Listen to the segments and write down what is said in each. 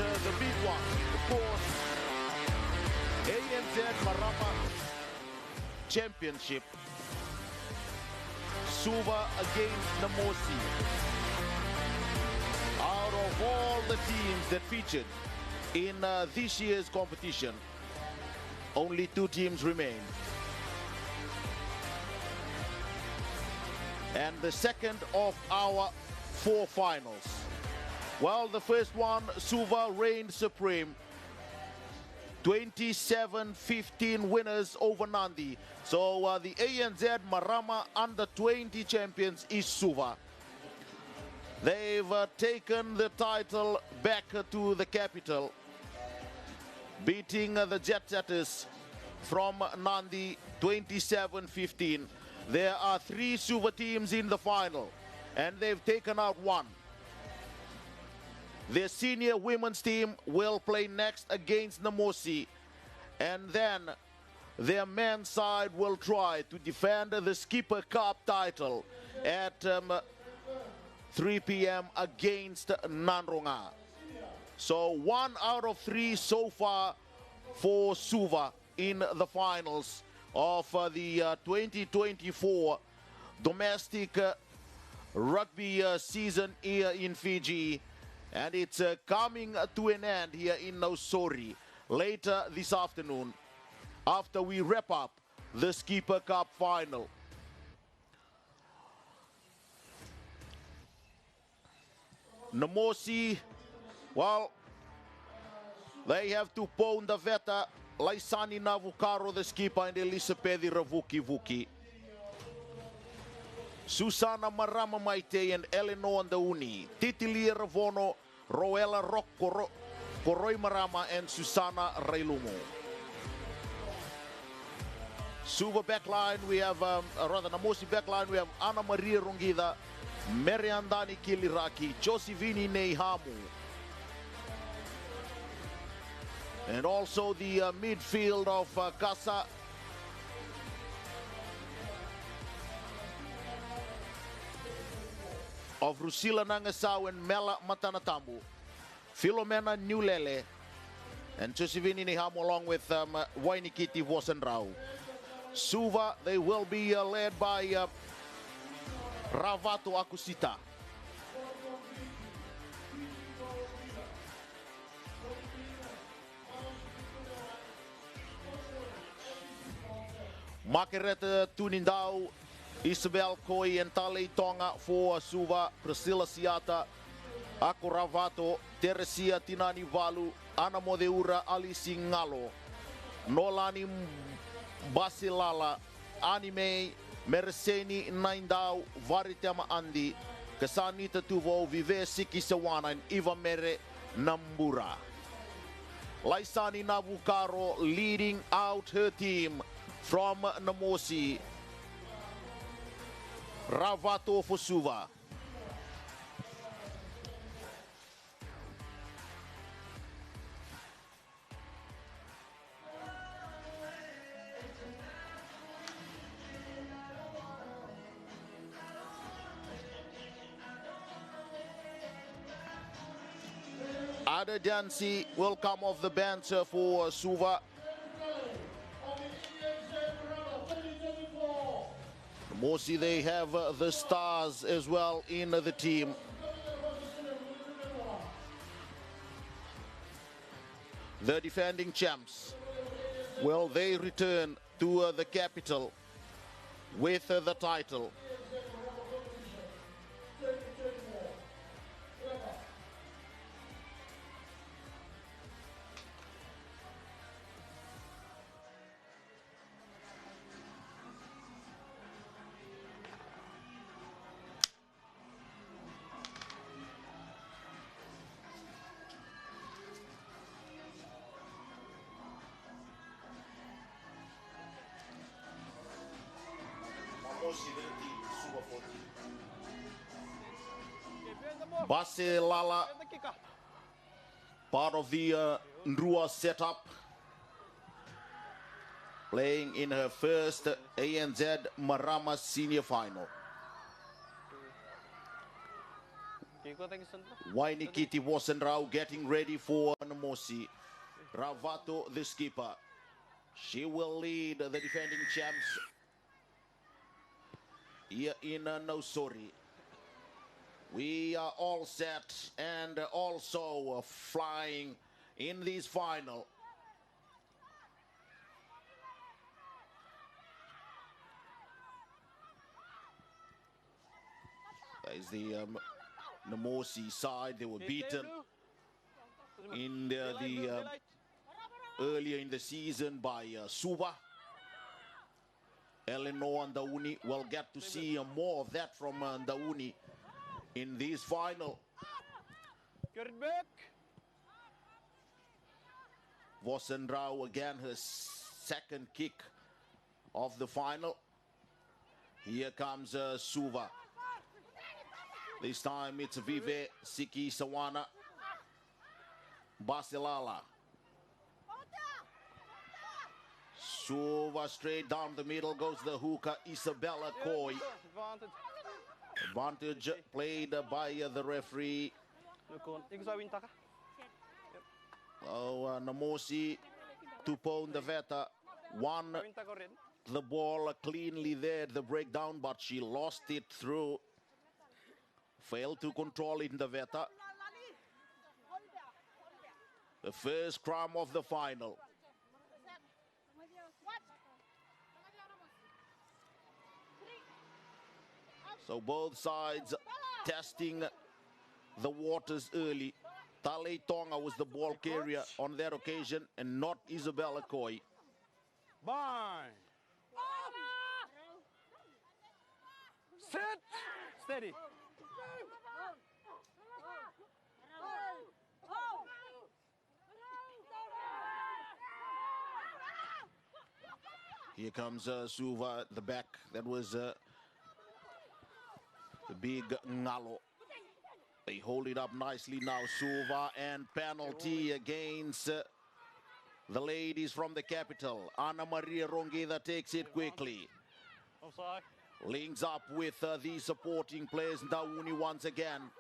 the big one, of course, ANZ Marama Championship. Suva against Namosi. Out of all the teams that featured in this year's competition, only 2 teams remain. And the second of our 4 finals. Well, the first one, Suva reigned supreme. 27-15 winners over Nandi. So the ANZ Marama under-20 champions is Suva. They've taken the title back to the capital, beating the Jet Setters from Nandi 27-15. There are 3 Suva teams in the final, and they've taken out 1. Their senior women's team will play next against Namosi, and then their men's side will try to defend the Skipper Cup title at 3 p.m. against Nanronga. So 1 out of 3 so far for Suva in the finals of the 2024 domestic rugby season here in Fiji. And it's coming to an end here in Namosi later this afternoon after we wrap up the Skipper Cup final. Namosi, well, they have to pon the veta Laisani Navukaro, the skipper, and Elisa Pedi Ravuki. Susana Marama Maite and Eleanor Andauni, Titilia Ravono, Roella Rock, Koroi Marama, and Susana Railumo. Suva backline, we have, rather Namosi backline, we have Ana Maria Rungida, Mariandani Kiliraki, Josivini Neihamu. And also the midfield of Kasa. Of Rusila Nangasau and Mela Matanatambu, Philomena Nulele, and Josivini Niham along with Wainikiti Vosenrau. Suva, they will be led by Ravato Akusita. Makeret Tunindau, Isabel Koi and Tale Tonga for Suva, Priscilla Siata, Ako Ravato, Teresia Tinani Valu, Ana Modeura Alice Ngalo, Nolani Basilala, Anime, Merseni Naindau, Varitama Andi, Kasanita Tuvo, Vive Siki Sawana, and Iva Mere Nambura. Laisani Navukaro leading out her team from Namosi. Ravato for Suva. Ada Dancy will come off the bench for Suva. Namosi, they have the stars as well in the team. The defending champs, will they return to the capital with the title? Base Lala, part of the Ndrua setup, playing in her first ANZ Marama senior final. Wainikiti Wasenrao getting ready for Namosi. Ravato, the skipper. She will lead the defending champs here in Namosi. We are all set and also flying in this final. That is the Namosi side. They were beaten in the earlier in the season by Suva. Eleanor and Ndauni. We'll get to see more of that from Ndauni in this final. Vosenrao again, her second kick of the final. Here comes Suva. This time it's Vive Siki Sawana Basilala. Suva straight down the middle goes the hooker Isabella Coy. Advantage played by the referee. Namosi Tupon the Veta won the ball cleanly there at the breakdown, but she lost it through. Failed to control it in the Veta. The first scrum of the final. So both sides testing the waters early. Tale Tonga was the ball carrier on that occasion and not Isabella Coy. Bind. Sit. Steady. Here comes Suva at the back. That was the big Ngalo. They hold it up nicely now, Suva, and penalty against the ladies from the capital. Ana Maria Rongueda takes it quickly. Offside. Links up with the supporting players. Ndauni once again.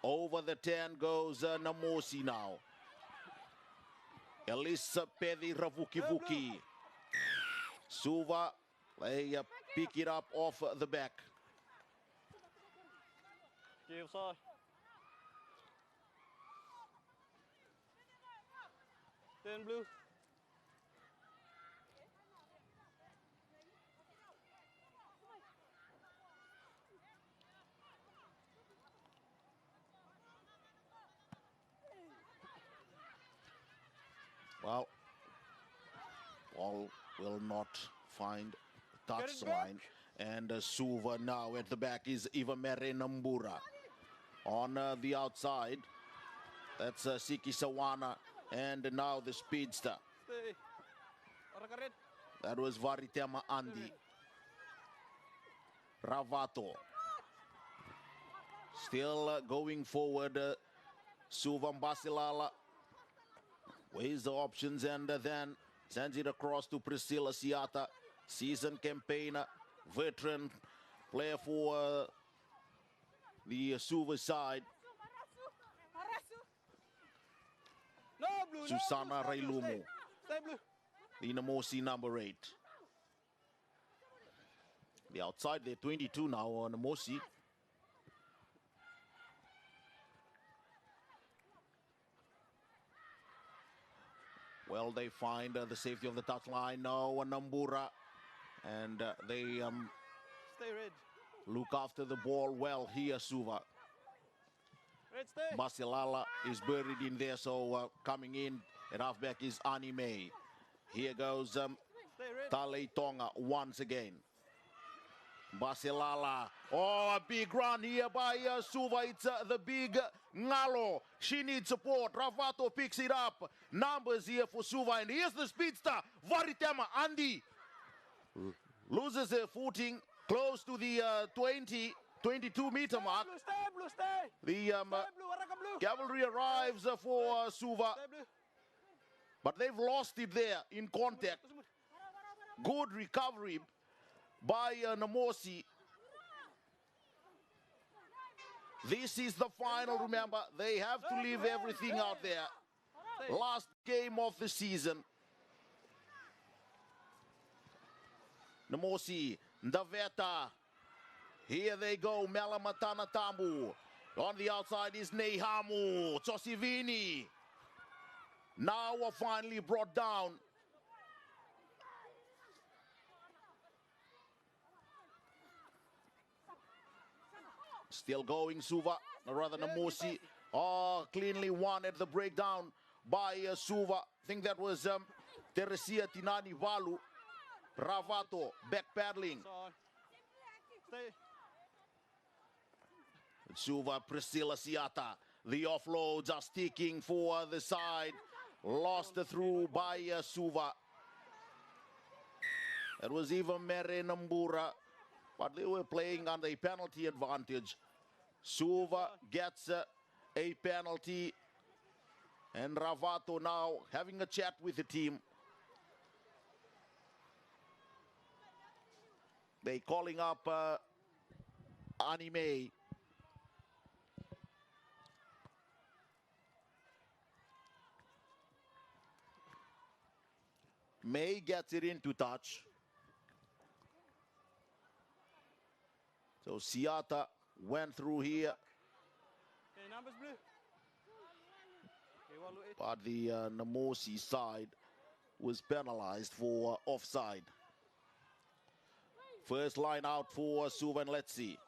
Over the 10 goes Namosi now. Elisa Pedi Ravukivuki. Suva, they pick it up off the back. Offside. Then blue. Well, ball will not find touchline. And Suva now at the back is Ivamere Nambura. On the outside, that's Siki Sawana. And now the speedster. That was Varitema Andi. Ravato. Still going forward. Suva Basilala weighs the options and then sends it across to Priscilla Siata. Season campaigner, veteran player for the Suva side. Susana Railumu, the Namosi number 8. The outside, they're 22 now on Namosi. Well, they find the safety of the touchline now, Nambura, and they Stay red. look after the ball well here, Suva. Red, stay. Basilala is buried in there, so coming in at halfback is Anime. Here goes Stay red. Tale Tonga once again. Basilala. Oh, a big run here by Suva. It's the big Ngalo. She needs support. Ravato picks it up. Numbers here for Suva. And here's the speedster, Varitema Andi. Loses her footing close to the 22-meter mark. Stay blue, stay. The cavalry arrives for Suva. Stay blue. But they've lost it there in contact. Good recovery by Namosi. This is the final, remember. They have to leave everything out there. Last game of the season. Namosi, Ndaveta. Here they go, Melamatana Tambu. On the outside is Nehamu, Tosivini. Now are finally brought down. Still going, Suva, or rather Namosi. Oh, cleanly won at the breakdown by Suva. I think that was Teresia Tinani Valu. Ravato, backpedaling. Stay. Suva, Priscilla Siata. The offloads are sticking for the side. Lost through by Suva. It was even Mere Nambura, but they were playing under a penalty advantage. Suva gets a penalty, and Ravato now having a chat with the team. They calling up Anime. May gets it into touch. So Siata went through here. Okay, numbers blue. Okay, well, But the Namosi side was penalized for offside. First line out for Suva, and let's see.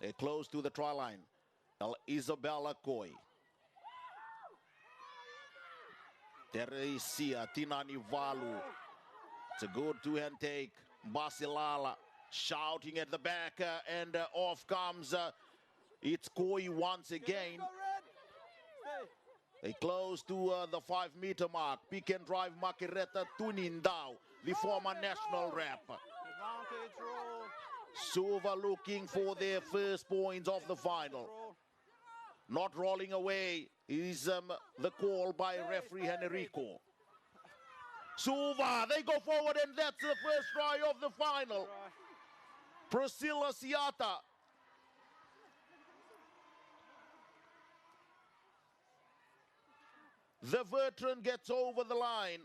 They're close to the try line. Isabella Koi. Teresia Tinani Valu. It's a good two-hand take. Basilala shouting at the back, and off comes it's Koi once again. They close to the 5-meter mark. Pick and drive Makireta Tunindao, the former national rep. Suva looking for their first points of the final. Not rolling away is the call by referee Henrico. Suva, they go forward, and that's the first try of the final. Priscilla Siata. The veteran gets over the line.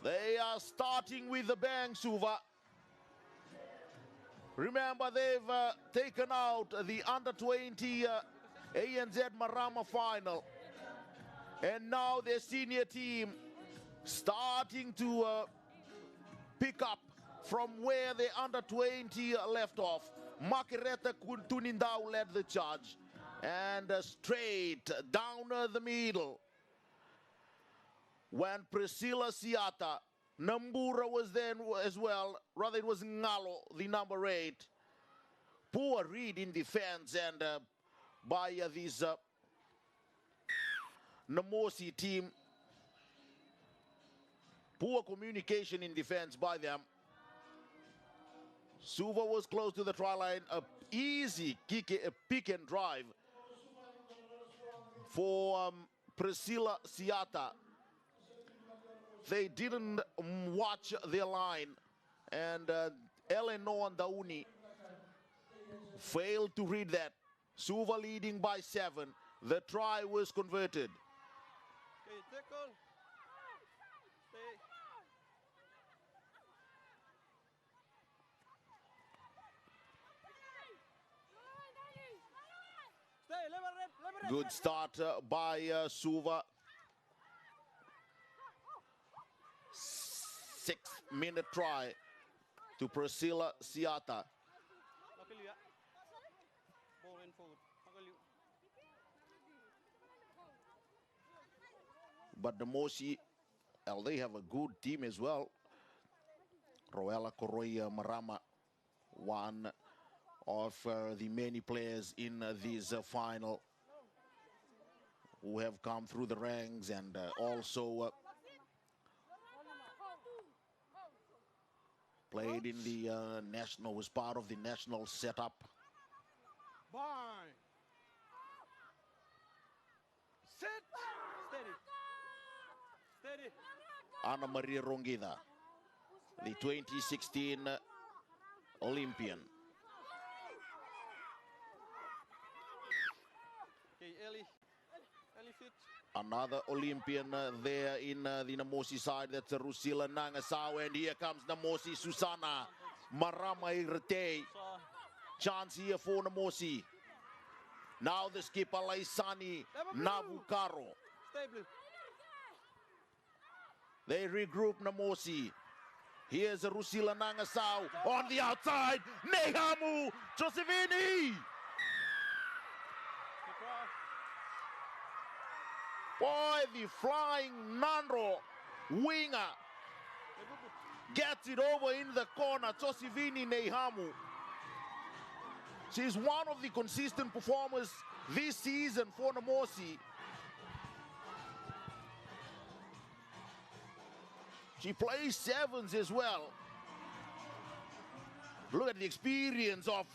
They are starting with the bang, Suva. Remember, they've taken out the under-20 ANZ Marama final. And now their senior team starting to pick up from where the under-20 left off. Makireta Tunindao led the charge. And straight down the middle. When Priscilla Siata, Nambura was there as well. Rather, it was Ngalo, the number 8. Poor read in defense, and by this Namosi team. Poor communication in defense by them. Suva was close to the try line. A easy kick, a pick and drive for Priscilla Siata. They didn't watch their line, and Eleanor Dauni failed to read that. Suva leading by 7. The try was converted. Okay, tackle. Stay. Stay, level red. Good start by Suva. 6-minute try to Priscilla Siata. Ball in forward. But Namosi, well, they have a good team as well. Roella Koroya Marama, one of the many players in this final who have come through the ranks, and also played in the national, was part of the national setup. Bye. Sit. Steady. Steady. Ana Maria Rongida, the 2016 Olympian. early fit. Another Olympian there in the Namosi side. That's Rusila Nangasau. And here comes Namosi Susana Marama Irte. Chance here for Namosi. Now the skipper Laisani Nabukaro. Stay blue. They regroup Namosi. Here's Rusila Nangasau on the outside. Nehamu Josevini. Boy, the flying Nandro winger gets it over in the corner. Josevini Nehamu. She's one of the consistent performers this season for Namosi. She plays sevens as well. Look at the experience of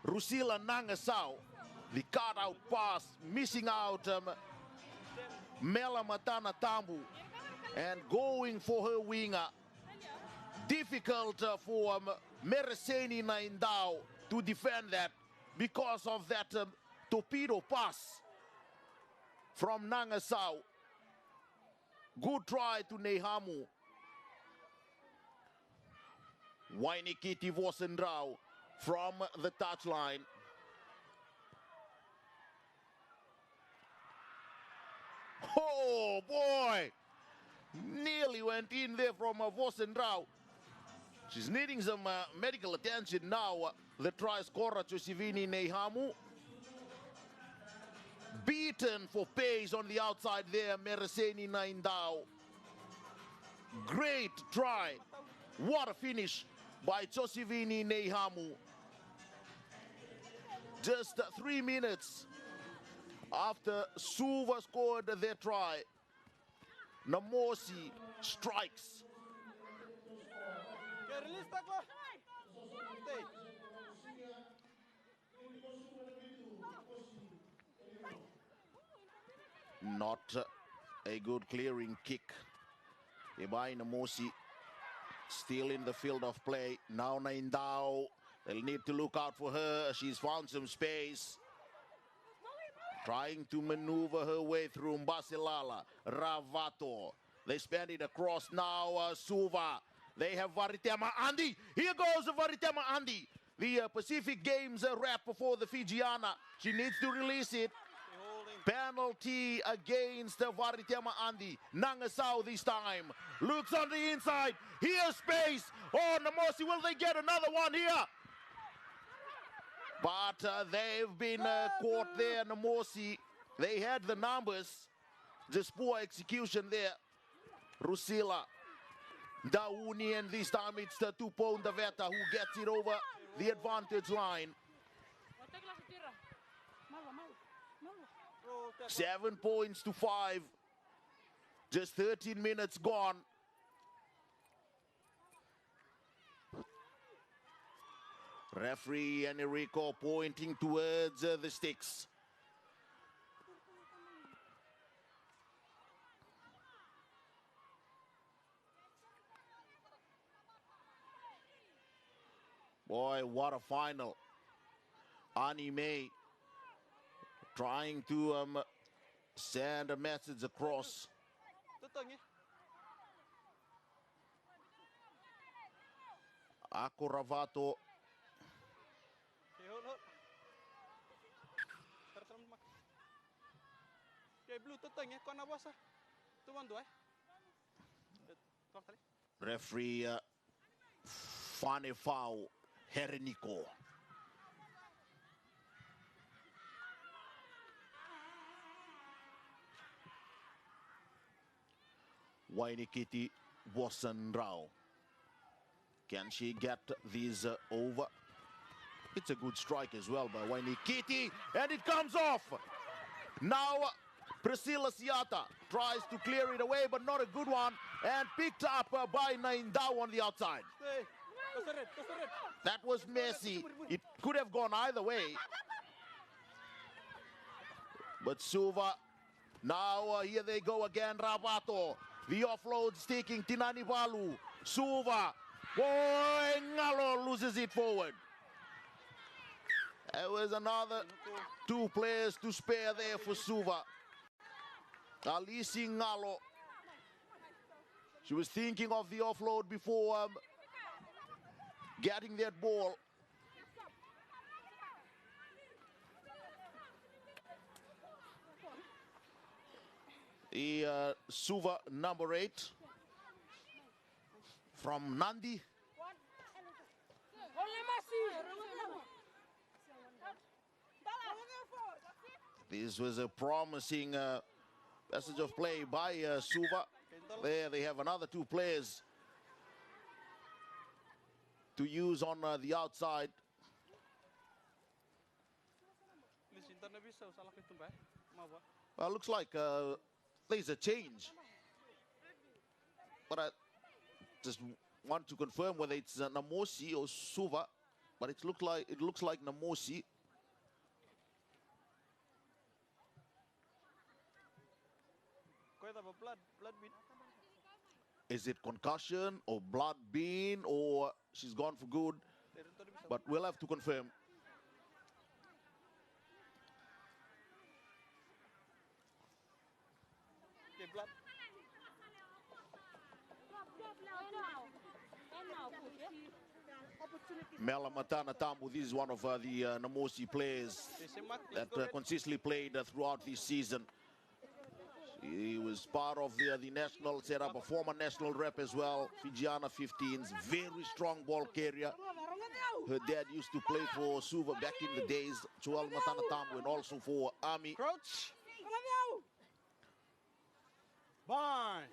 Rusila Nangasau. The cut-out pass, missing out Mela Matana Tambu, and going for her winger. Difficult for Mereseni Naindao to defend that because of that torpedo pass from Nangasau. Good try to Nehamu. Wainikiti Vosendrau from the touchline. Oh boy! Nearly went in there from Vosendrau. She's needing some medical attention now. The try scorer Josevini Nehamu. Beaten for pace on the outside there, Mereseni Naindao. Great try. What a finish by Josevini Nehamu. Just 3 minutes after Suva scored their try, Namosi strikes. Okay, release tackler. Stay. Not a good clearing kick by Namosi. Still in the field of play. Now Naindao. They'll need to look out for her. She's found some space. Trying to maneuver her way through Mbasilala. Ravato. They span it across now. Suva. They have Varitema Andy. Here goes Varitema Andy. The Pacific Games rep for the Fijiana. She needs to release it. Penalty against Varitema Andy. Nangasau this time. Looks on the inside. Here's space. Oh, Namosi, will they get another one here? But they've been caught there, Namosi. They had the numbers. Just poor execution there. Rusila Dauni, and this time it's the Tupon Daveta who gets it over the advantage line. 7 points to 5. Just 13 minutes gone. Referee Enrico pointing towards the sticks. Boy, what a final. Anime trying to send a message across. Akuravato. Referee Fanefau Herenico. Wainikiti Vosendrau. Can she get these over? It's a good strike as well by Wainikiti, and it comes off. Now Priscilla Siata tries to clear it away, but not a good one, and picked up by Naindao on the outside. That was messy. It could have gone either way. But Suva, now here they go again, Rabato. The offload sticking, Tinani Balu. Suva, boy, Ngalo loses it forward. There was another 2 players to spare there for Suva. Alisi Ngalo. She was thinking of the offload before getting that ball. The Suva number 8 from Nandi. This was a promising passage of play by Suva. There they have another 2 players to use on the outside. Looks like there's a change, but I just want to confirm whether it's Namosi or Suva, but it looks like Namosi. Is it concussion or blood bean or she's gone for good? But we'll have to confirm. Mela Matana Tambu, this is one of the Namosi players that consistently played throughout this season. He was part of the national setup, a former national rep as well, Fijiana 15s, very strong ball carrier. Her dad used to play for Suva back in the days, Chual Matana Tambu, and also for Army. Crouch. Bind.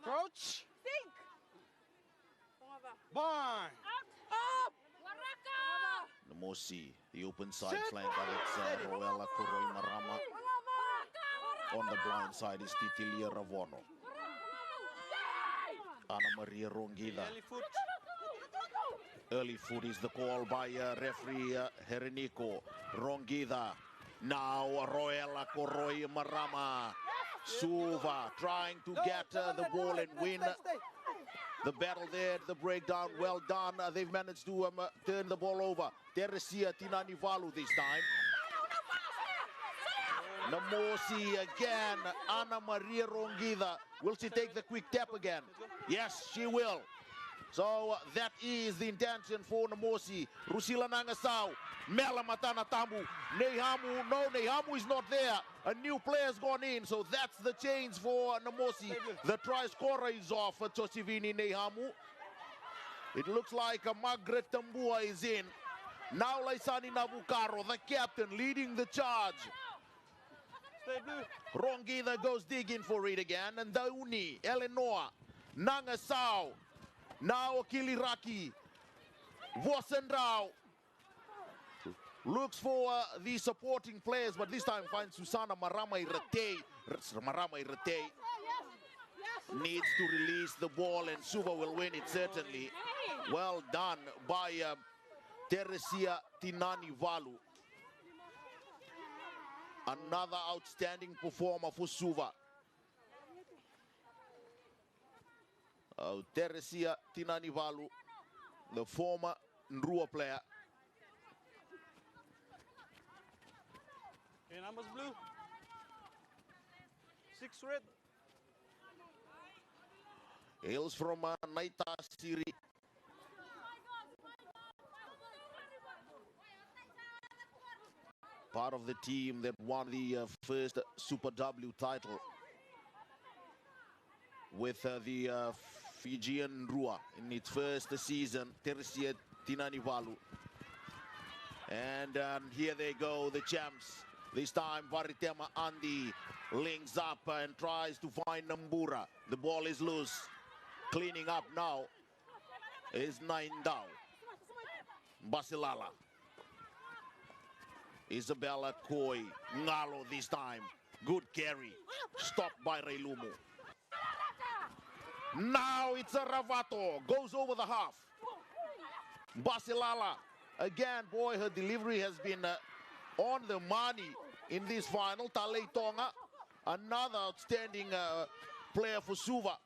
Crouch. Bind. Namosi, the open side flank, Alex Roella Marama. On the blind side is Titilia Ravono. Ana Maria Rongida. Early foot is the call by referee Herenico. Rongida. Now Roella Marama. Suva trying to get the ball and win the battle there, the breakdown. Well done. They've managed to turn the ball over. Teresia Tinanivalu this time. Namosi again. Ana Maria Rongida. Will she take the quick tap again? Yes, she will. So that is the intention for Namosi. Rusila Nangasau. Mela Matana Tambu. Nehamu. No, Nehamu is not there. A new player's gone in. So that's the change for Namosi. The try scorer is off. Tosivini Nehamu. It looks like Margaret Tambua is in. Now Laisani Navukaro, the captain, leading the charge. Rongida goes digging for it again. And Dauni, Eleanor, Nangasau. Now Akiliraki. Vosendrau. Looks for the supporting players, but this time finds Susana Marama Irate. Marama Irate needs to release the ball, and Suva will win it certainly. Well done by Teresia Tinanivalu. Another outstanding performer for Suva. Teresia Tinanivalu, the former Nrua player. Okay, numbers blue. 6 red. Hails from Naita Siri. Part of the team that won the first Super W title with the Fijian Rua in its first season, Teresia Tinanivalu. And here they go, the champs. This time Varitema Andi links up and tries to find Nambura. The ball is loose. Cleaning up now is Naindao. Basilala. Isabella Koi. Ngalo this time. Good carry. Stopped by Reilumu. Now it's a Ravato, goes over the half. Basilala, again, boy, her delivery has been on the money in this final. Talei Tonga, another outstanding player for Suva.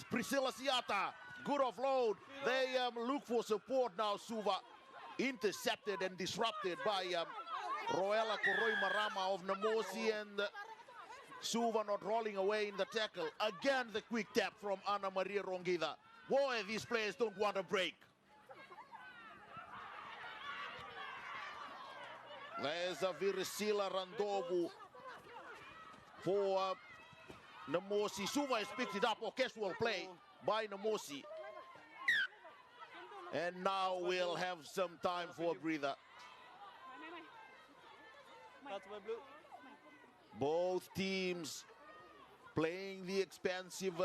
Priscilla Siata, good offload. They look for support now, Suva. Intercepted and disrupted by Roella Marama of Namosi, and Suva not rolling away in the tackle. Again, the quick tap from Ana Maria Rongida. Boy, these players don't want to break. There's a Virisila Randovu for Namosi. Suva has picked it up, or casual play by Namosi. And now we'll have some time for a breather. Both teams playing the expensive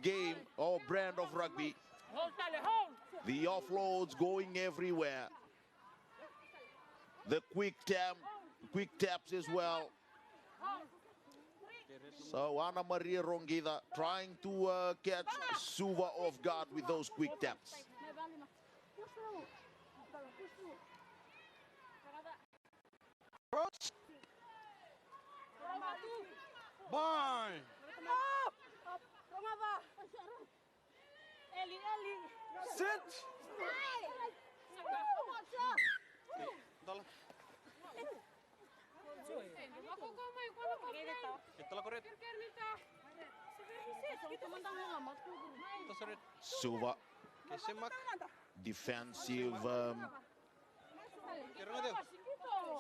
game or brand of rugby. The offloads going everywhere. The quick taps as well. So Ana Maria Rongida trying to catch Suva off guard with those quick taps. Approach. Bind. Sit. Suva, defensive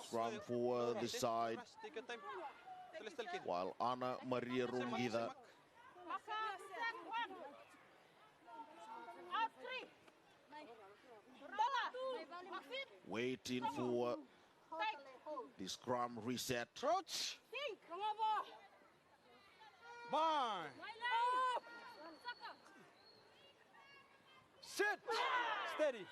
scrum for the side, while Ana Maria Rongida waiting for the scrum reset. Approach. Bind. Sit. Steady.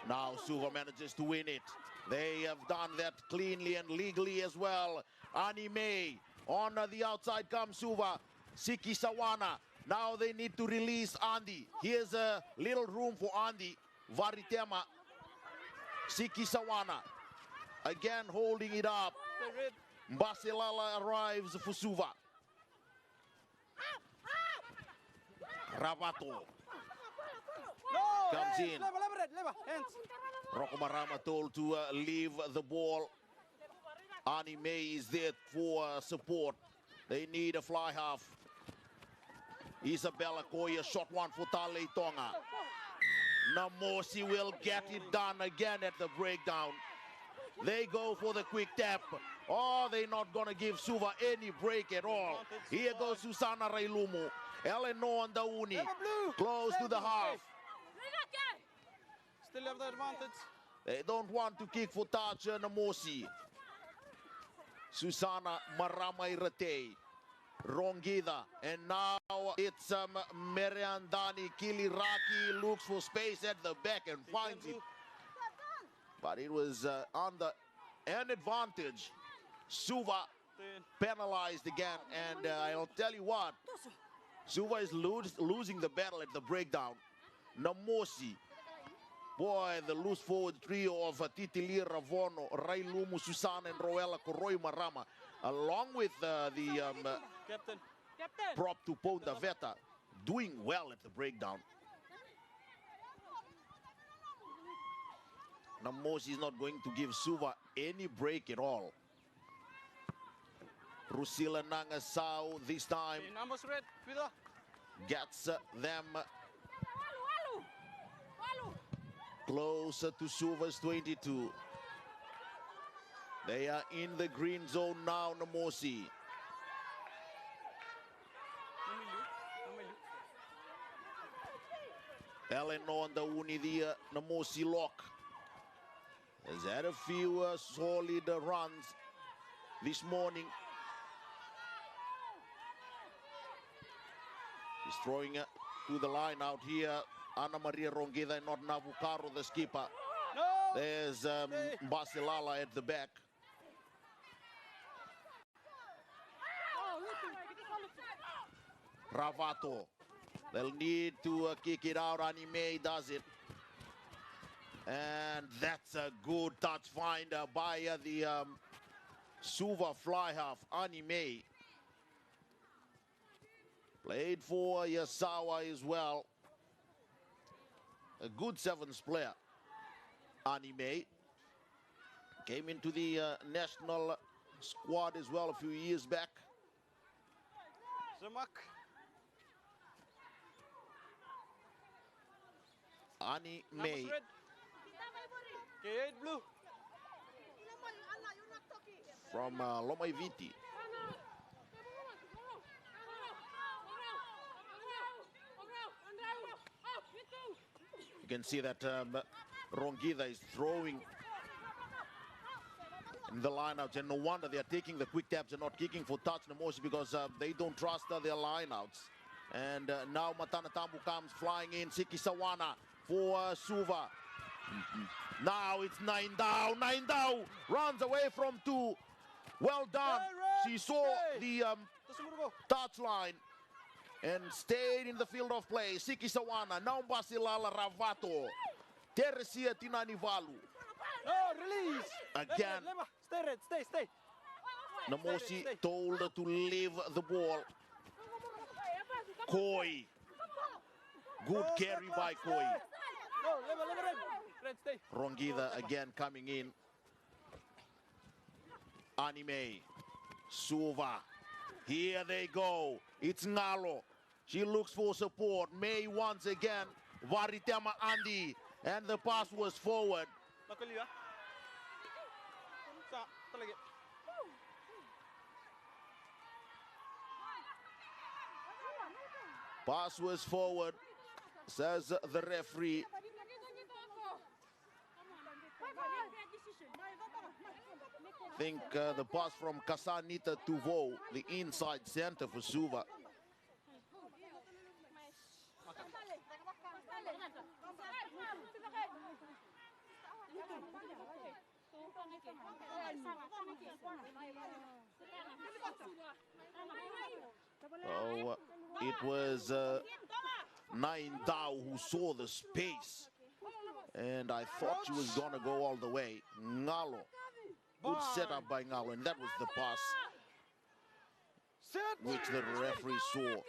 Now Suva manages to win it. They have done that cleanly and legally as well. Anime on the outside comes Suva. Siki Sawana. Now they need to release Andy. Here's a little room for Andy. Varitema. Siki Sawana. Again holding it up. Basilala arrives for Suva. Ravato comes in. Rocco Marama told to leave the ball. Anime is there for support. They need a fly half. Isabella Koya, shot one for Talei Tonga. Namosi will get it done again at the breakdown. They go for the quick tap. Oh, they're not going to give Suva any break at all. Here goes Susana Railumu. Eleanor and Dauni. Close to the half. Still have the advantage. They don't want to kick for touch Namosi. Susana Marama Irate. Rongida, and now it's Meriandani Kiliraki looks for space at the back and finds it, but it was under an advantage. Suva penalized again, and I'll tell you what, Suva is losing the battle at the breakdown. Namosi, boy, the loose forward trio of Titili Ravono, Railumu, Susana, and Roella Koroi Marama, along with the Captain. prop to Ponta Veta, doing well at the breakdown. Namosi is not going to give Suva any break at all. Rusila Nangasau this time gets them closer to Suva's 22. They are in the green zone now, Namosi. Eleanor and the Unidia Namosi lock has had a few solid runs this morning. He's throwing to the line out here. Ana Maria Rongida and not Navukaro, the skipper. There's Basilala at the back. Ravato. They'll need to kick it out. Anime does it. And that's a good touch finder by the Suva fly half, Anime. Played for Yasawa as well. A good sevens player, Anime. Came into the national squad as well a few years back. Zemak. Anime Namosi red. K8 blue. from Lomaiviti. You can see that Rongida is throwing in the lineouts, and no wonder they are taking the quick taps and not kicking for touch Namosi, because they don't trust their lineouts. And now Matana Tambu comes flying in. Siki Sawana for Suva. Now it's 9 down. 9 down. Runs away from 2. Well done. She saw the touch line and stayed in the field of play. Siki Sawana. Now Basilala Ravato. Teresia Tinanivalu. No, release. Again. Stay red. Stay. Namosi told to leave the ball. Koi. Good carry by Koi. No, level red. Red, stay. Rongida again coming in. Anime. Suva. Here they go. It's Ngalo. She looks for support. May once again. Varitema Andy. And the pass was forward. Nakaliwa. Sa, talaga. Pass was forward, says the referee. I think the pass from Kasanita Tuvo, the inside center for Suva. Oh, it was Nine Dao who saw the space, and I thought she was gonna go all the way. Ngalo, good setup by Ngalo, and that was the pass which the referee saw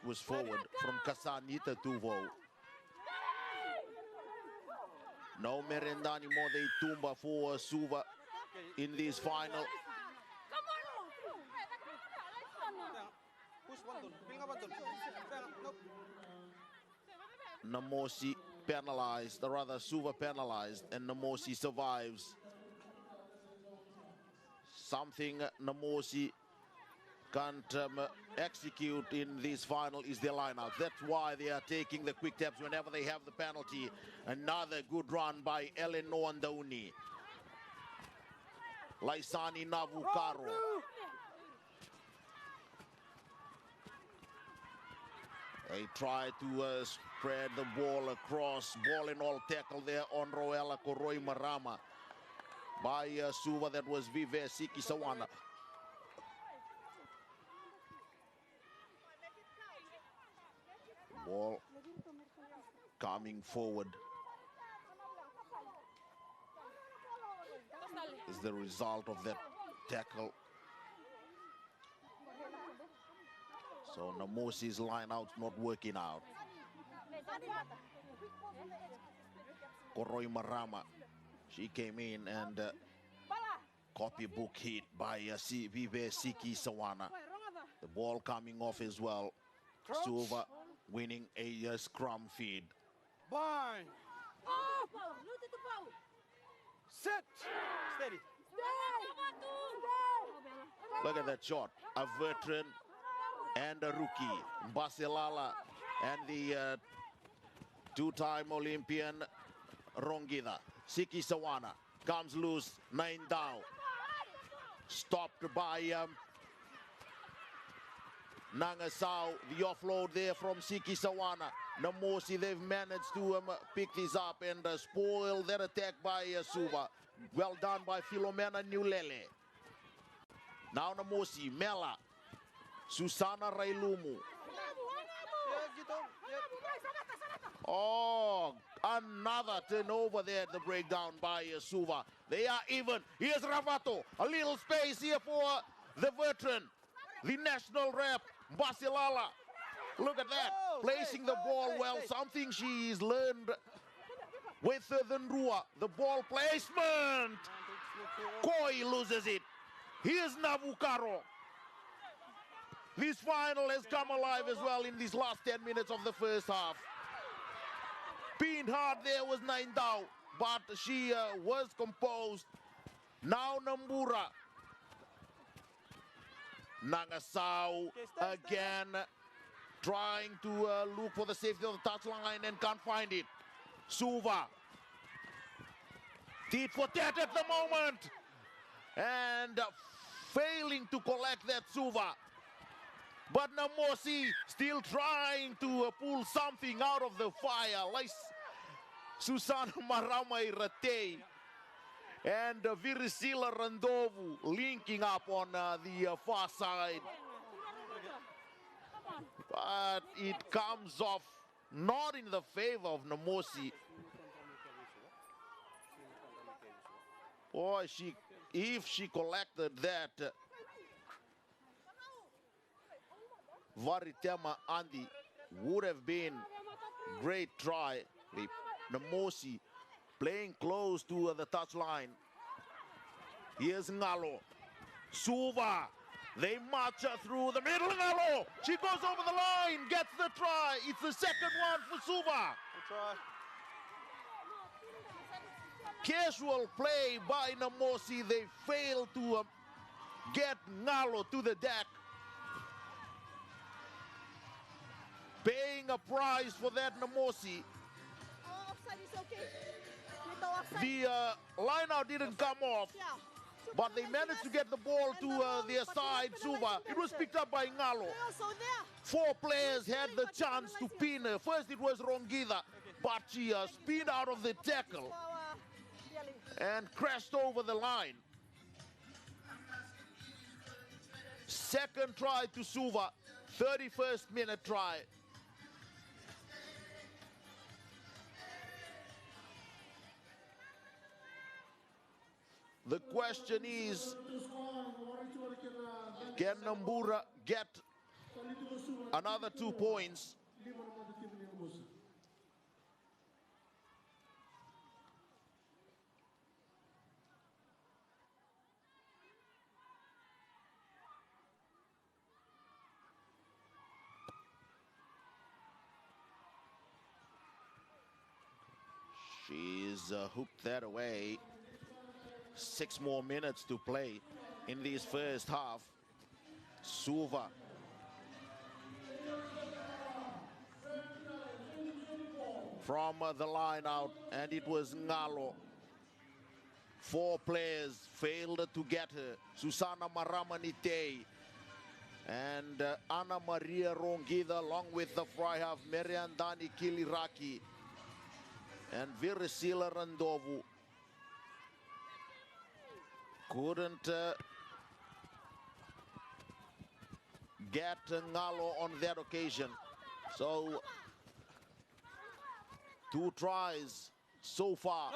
was forward from Kasanita Tuvo. No Merendani more they tumba for Suva in this final. Namosi penalized, or rather Suva penalized, and Namosi survives. Something Namosi can't execute in this final is their lineout. That's why they are taking the quick taps whenever they have the penalty. Another good run by Ellen Noandauni. Laisani Navukaro. They try to spread the ball across. Ball and all tackle there on Roella Koroi Marama by Suva. That was Vive Siki Sawana. Ball coming forward is the result of that tackle. So Namosi's line out's not working out. Koroi Marama, she came in and copybook hit by Vive Siki Sawana. The ball coming off as well. Suva winning a scrum feed. Bind. Set. Steady. Look at that shot. A veteran and a rookie. Basilala and the two-time Olympian Rongida. Siki Sawana comes loose. 9 down. Stopped by Nangasao. The offload there from Siki Sawana. Namosi, they've managed to pick this up and spoil that attack by Suva. Well done by Filomena Nulele. Now Namosi, Mela, Susana Railumu. Oh, another turnover there at the breakdown by Suva. They are even. Here's Ravato. A little space here for the veteran, the national rep, Basilala. Look at that. Placing the ball well. Something she's learned with the Nrua. The ball placement. Koi loses it. Here's Navukaro. This final has come alive as well in these last 10 minutes of the first half. Pinned hard there was Naindao, but she was composed. Now Nambura. Nangasau again trying to look for the safety of the touchline and can't find it. Suva. Tit for tat at the moment. And failing to collect that Suva. But Namosi still trying to pull something out of the fire. Like Susana Marama Irate and Virisila Randovu linking up on the far side. But it comes off not in the favor of Namosi. Boy, if she collected that, Varitema Andy would have been great try. Namosi playing close to the touchline. Here's Ngalo. Suva. They march her through the middle. Ngalo. She goes over the line. Gets the try. It's the second one for Suva. Casual play by Namosi. They fail to get Ngalo to the deck. Paying a price for that Namosi. The line out didn't come off, but they managed to get the ball to their side, Suva. It was picked up by Ngalo. 4 players had the chance to pin her. First it was Rongida, but she spun out of the tackle and crashed over the line. Second try to Suva, 31st minute try. The question is, can Nambura get another 2 points? She's hooked that away. 6 more minutes to play in this first half. Suva. From the line out, and it was Ngalo. 4 players failed to get her. Susana Marama Nitei and Ana Maria Rongida, along with the fry half Meriandani Kiliraki and Virisila Randovu. Couldn't get Ngalo on that occasion. So 2 tries so far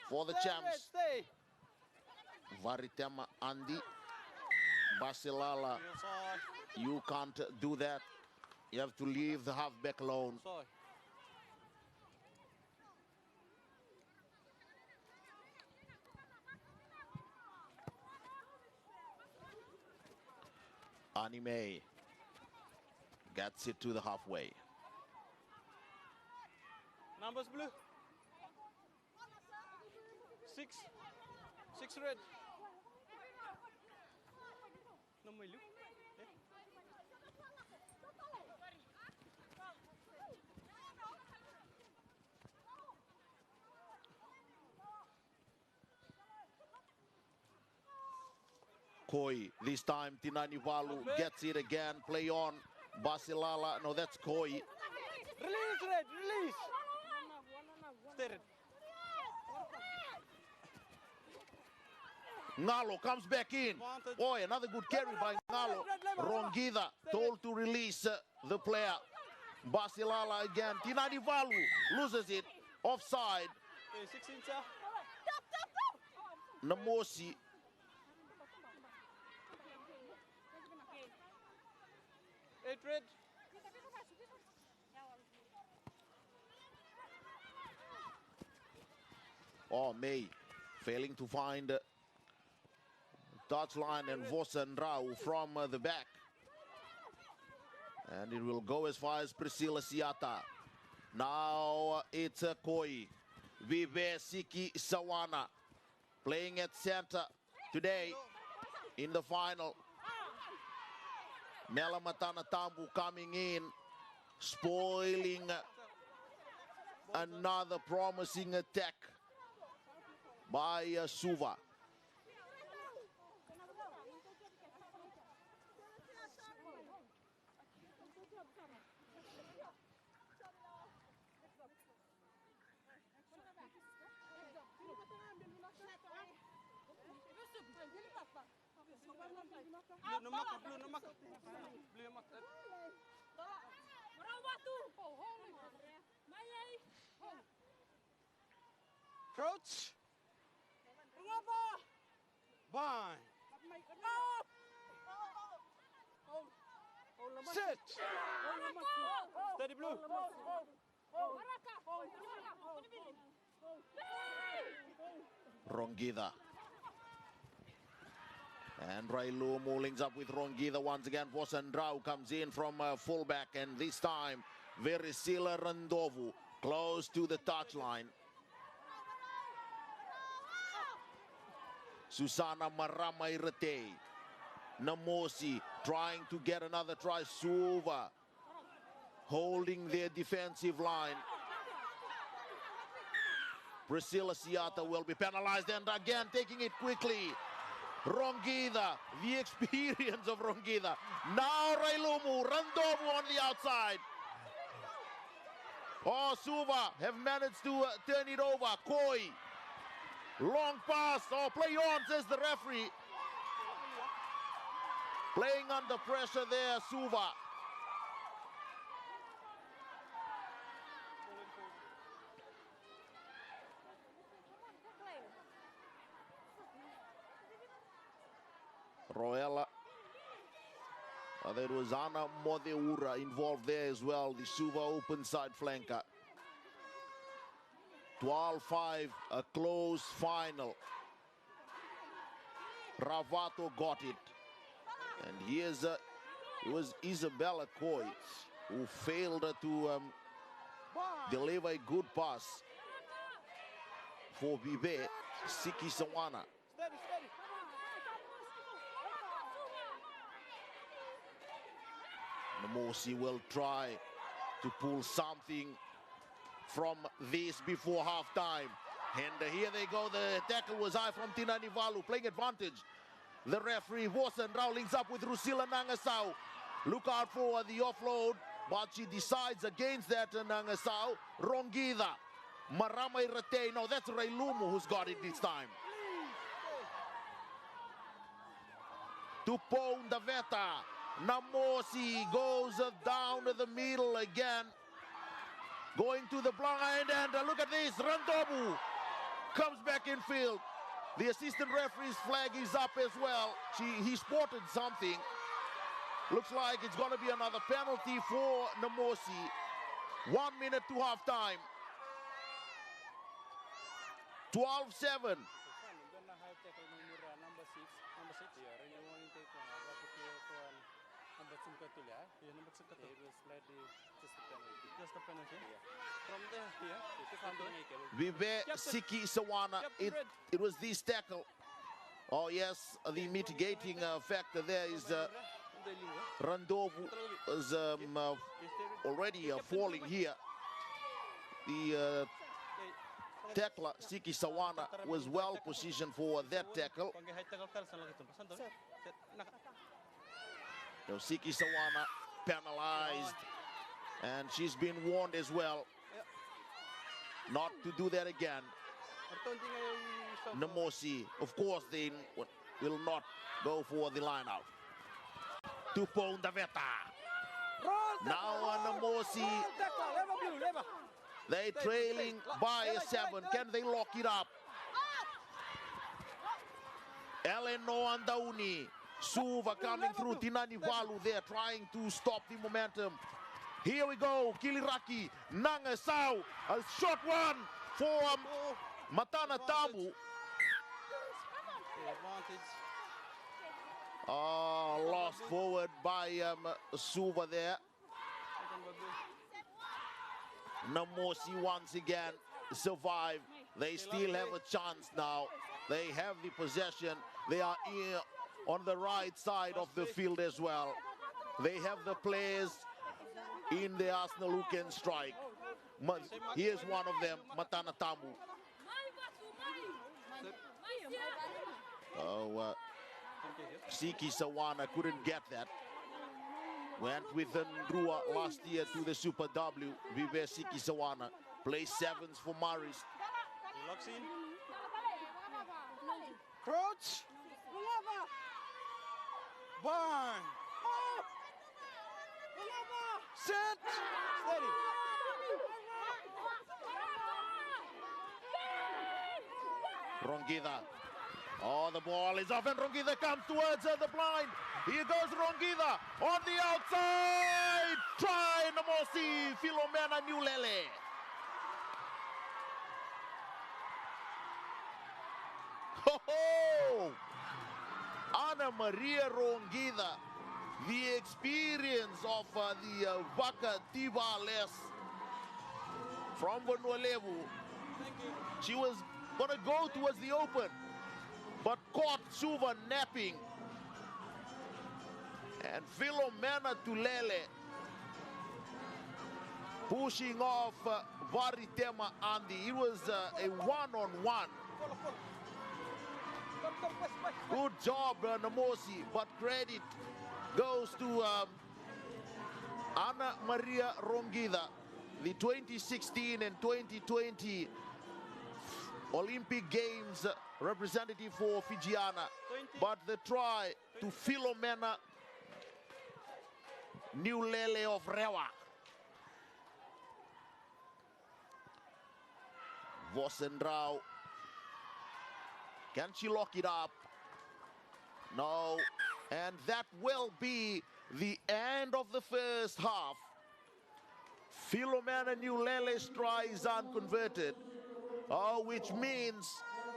for the champs. Varitema Andy, Basilala, you can't do that. You have to leave the halfback alone. Anime gets it to the halfway. Numbers blue. 6. 6 red. No my look. Koi, this time Tinani Valu gets it again, play on. Basilala, no, that's Koi. Release, red, release. Stay red. Ngalo comes back in. Boy, another good carry by Ngalo. Rongida told to release the player. Basilala again. Tinanivalu loses it. Offside. Okay, 16, sir. Namosi. Eight red. Oh, May failing to find touchline and Vossen Rau from the back. And it will go as far as Priscilla Siata. Now it's a Koi. Vive Siki Sawana playing at center today in the final. Melamatana Tambu coming in, spoiling another promising attack by Suva. Crouch. Bind. Sit. Steady blue. Rongida. And Railumu links up with Rongida once again. Vosendrau comes in from fullback, and this time Verisila Randovu close to the touchline. Susana Marama Irate. Namosi trying to get another try. Suva holding their defensive line. Priscilla Siata will be penalized, and again taking it quickly. Rongida, the experience of Rongida. Now Railumu, Randovu on the outside. Oh, Suva have managed to turn it over. Koi, long pass. Oh, play on, says the referee. Playing under pressure there, Suva. Roella. There was Ana Modeura involved there as well, the Suva open side flanker. 12-5, a close final. Ravato got it. And here's it was Isabella Koi who failed to deliver a good pass for Vive Siki Sawana. Steady, steady. Namosi will try to pull something from this before halftime. And here they go. The tackle was high from Tinanivalu, playing advantage. The referee, Vosendrau, links up with Rusila Nangasau. Look out for the offload, but she decides against that, Nangasau. Rongida, Marama Irate. No, that's Railumu who's got it this time. Tupo Ndaveta. Namosi goes down the middle again. Going to the blind, and look at this. Randovu comes back in field. The assistant referee's flag is up as well. He spotted something. Looks like it's going to be another penalty for Namosi. 1 minute to halftime. 12-7. Vive Siki Sawana. It was this tackle. Oh yes, the mitigating factor there is Randovu is already falling here. The tackler Siki Sawana was well positioned for that tackle. So Siki Sawana penalized. And she's been warned as well not to do that again. Namosi, of course, they will not go for the line out. Tupong Daveta. Now Namosi, they trailing by a 7. Can they lock it up? Eleno Andauni. Suva coming through. Tinani Valu there trying to stop the momentum. Here we go. Kiliraki. Nanga Sau. A short one for Matana Tamu. Lost forward by Suva there. Namosi once again survive. They still have a chance now. They have the possession. They are here on the right side of the field as well. They have the players in the Arsenal who can strike. Here's one of them, Matana Tamu. Siki Sawana couldn't get that. Went with Ndrua last year to the Super W. Vive Siki Sawana. Plays 7s for Maris. Locks in. Crouch. Burn. Set. Steady. Rongida. Oh, the ball is off and Rongida comes towards the blind. Here goes Rongida on the outside. Try Namosi. Filomena Nulele. Ho-ho! Ana Maria Rongida, the experience of the Vaca Tivales from Vanuatu. She was going to go towards the open, but caught Suva napping. And Filomena Tulele pushing off Varitema Andy. It was a one-on-one. Good job, Namosi, but credit goes to Ana Maria Rongida, the 2016 and 2020 Olympic Games representative for Fijiana. But the try to Filomena Nulele of Rewa. Vosendrau. Can she lock it up? No. And that will be the end of the first half. Filomena Nulele's try is unconverted. Which means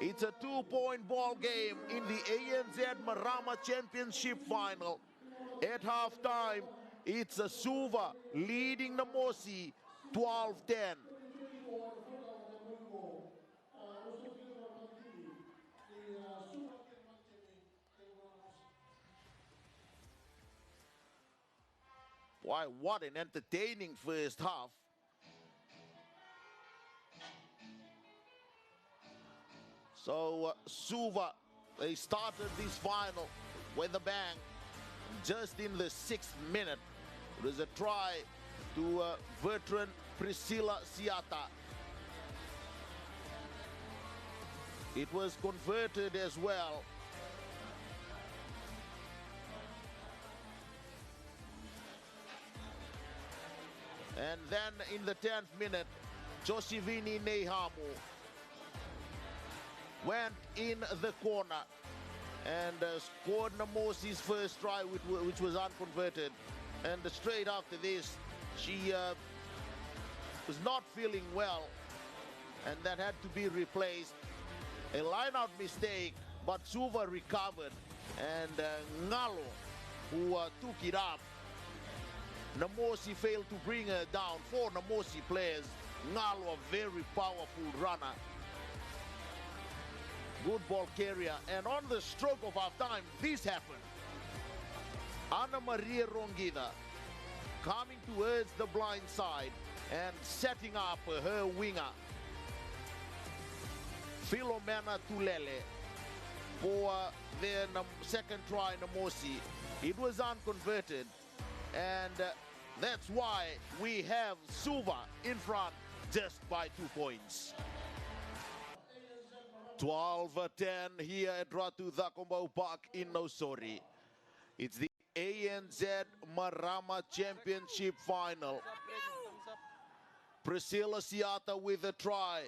it's a 2-point ball game in the ANZ Marama Championship final. At halftime, it's a Suva leading Namosi 12-10. Why, what an entertaining first half. So Suva, they started this final with a bang just in the 6th minute. It was a try to veteran Priscilla Siata. It was converted as well. And then in the 10th minute, Josivini Nehamu went in the corner and scored Namosi's first try, which was unconverted. And straight after this, she was not feeling well, and that had to be replaced. A line-out mistake, but Suva recovered, and Ngalo, who took it up. Namosi failed to bring her down. 4 Namosi players. Ngalo, a very powerful runner. Good ball carrier. And on the stroke of half time, this happened. Ana Maria Rongida coming towards the blind side and setting up her winger, Filomena Tulele, for their second try, Namosi. It was unconverted, and That's why we have Suva in front just by 2 points. 12-10 here at Ratu Thakombau Park in Namosi. It's the ANZ Marama Championship Final. Priscilla Siata with a try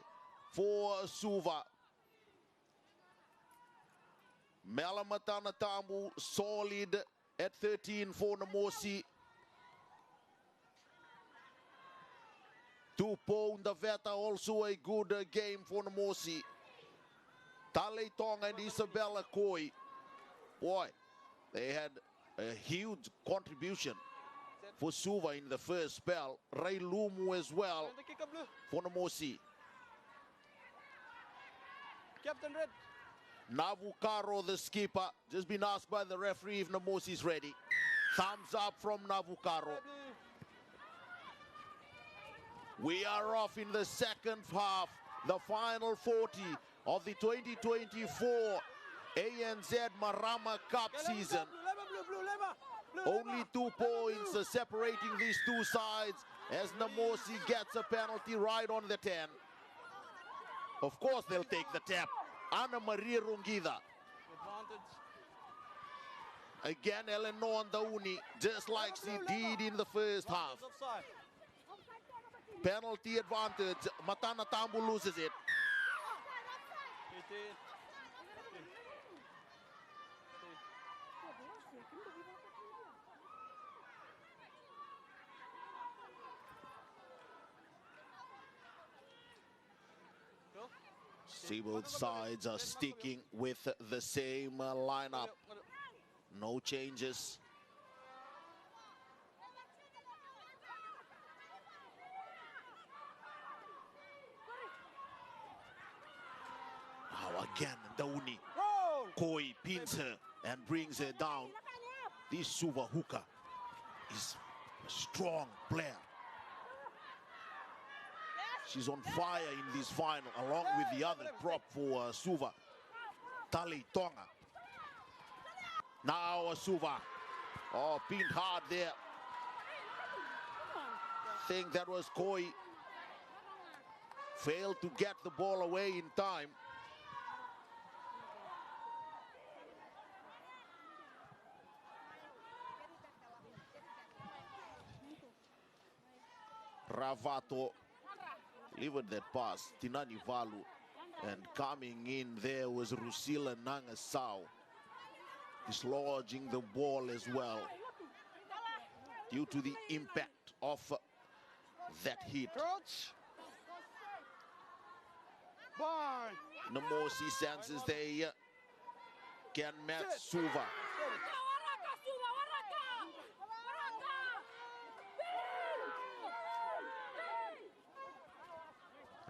for Suva. Melamatana Tambu solid at 13 for Namosi. Tupo Ndaveta also a good game for Namosi. Tale Tonga and Isabella Koi. Boy, they had a huge contribution for Suva in the first spell. Ray Lumu as well for Namosi. Captain Red. Navukaro, the skipper, just been asked by the referee if Namosi is ready. Thumbs up from Navukaro. We are off in the second half, the final 40 of the 2024 ANZ Marama Cup season. Only 2 points separating these two sides as Namosi gets a penalty right on the 10. Of course they'll take the tap. Ana Maria Rungida. Again, Eleanor Dauni, just like she did in the first half. Penalty advantage. Matana Tambu loses it. See, both sides are sticking with the same lineup. No changes. Now again, Dauni. Koi pins her and brings her down. This Suva hooker is a strong player. She's on fire in this final, along with the other prop for Suva, Tali Tonga. Now Suva, oh, pinned hard there. Think that was Koi. Failed to get the ball away in time. Ravato delivered that pass, Tinani Valu, and coming in there was Rusila Nangasau, dislodging the ball as well due to the impact of that hit. Namosi senses they can match Suva.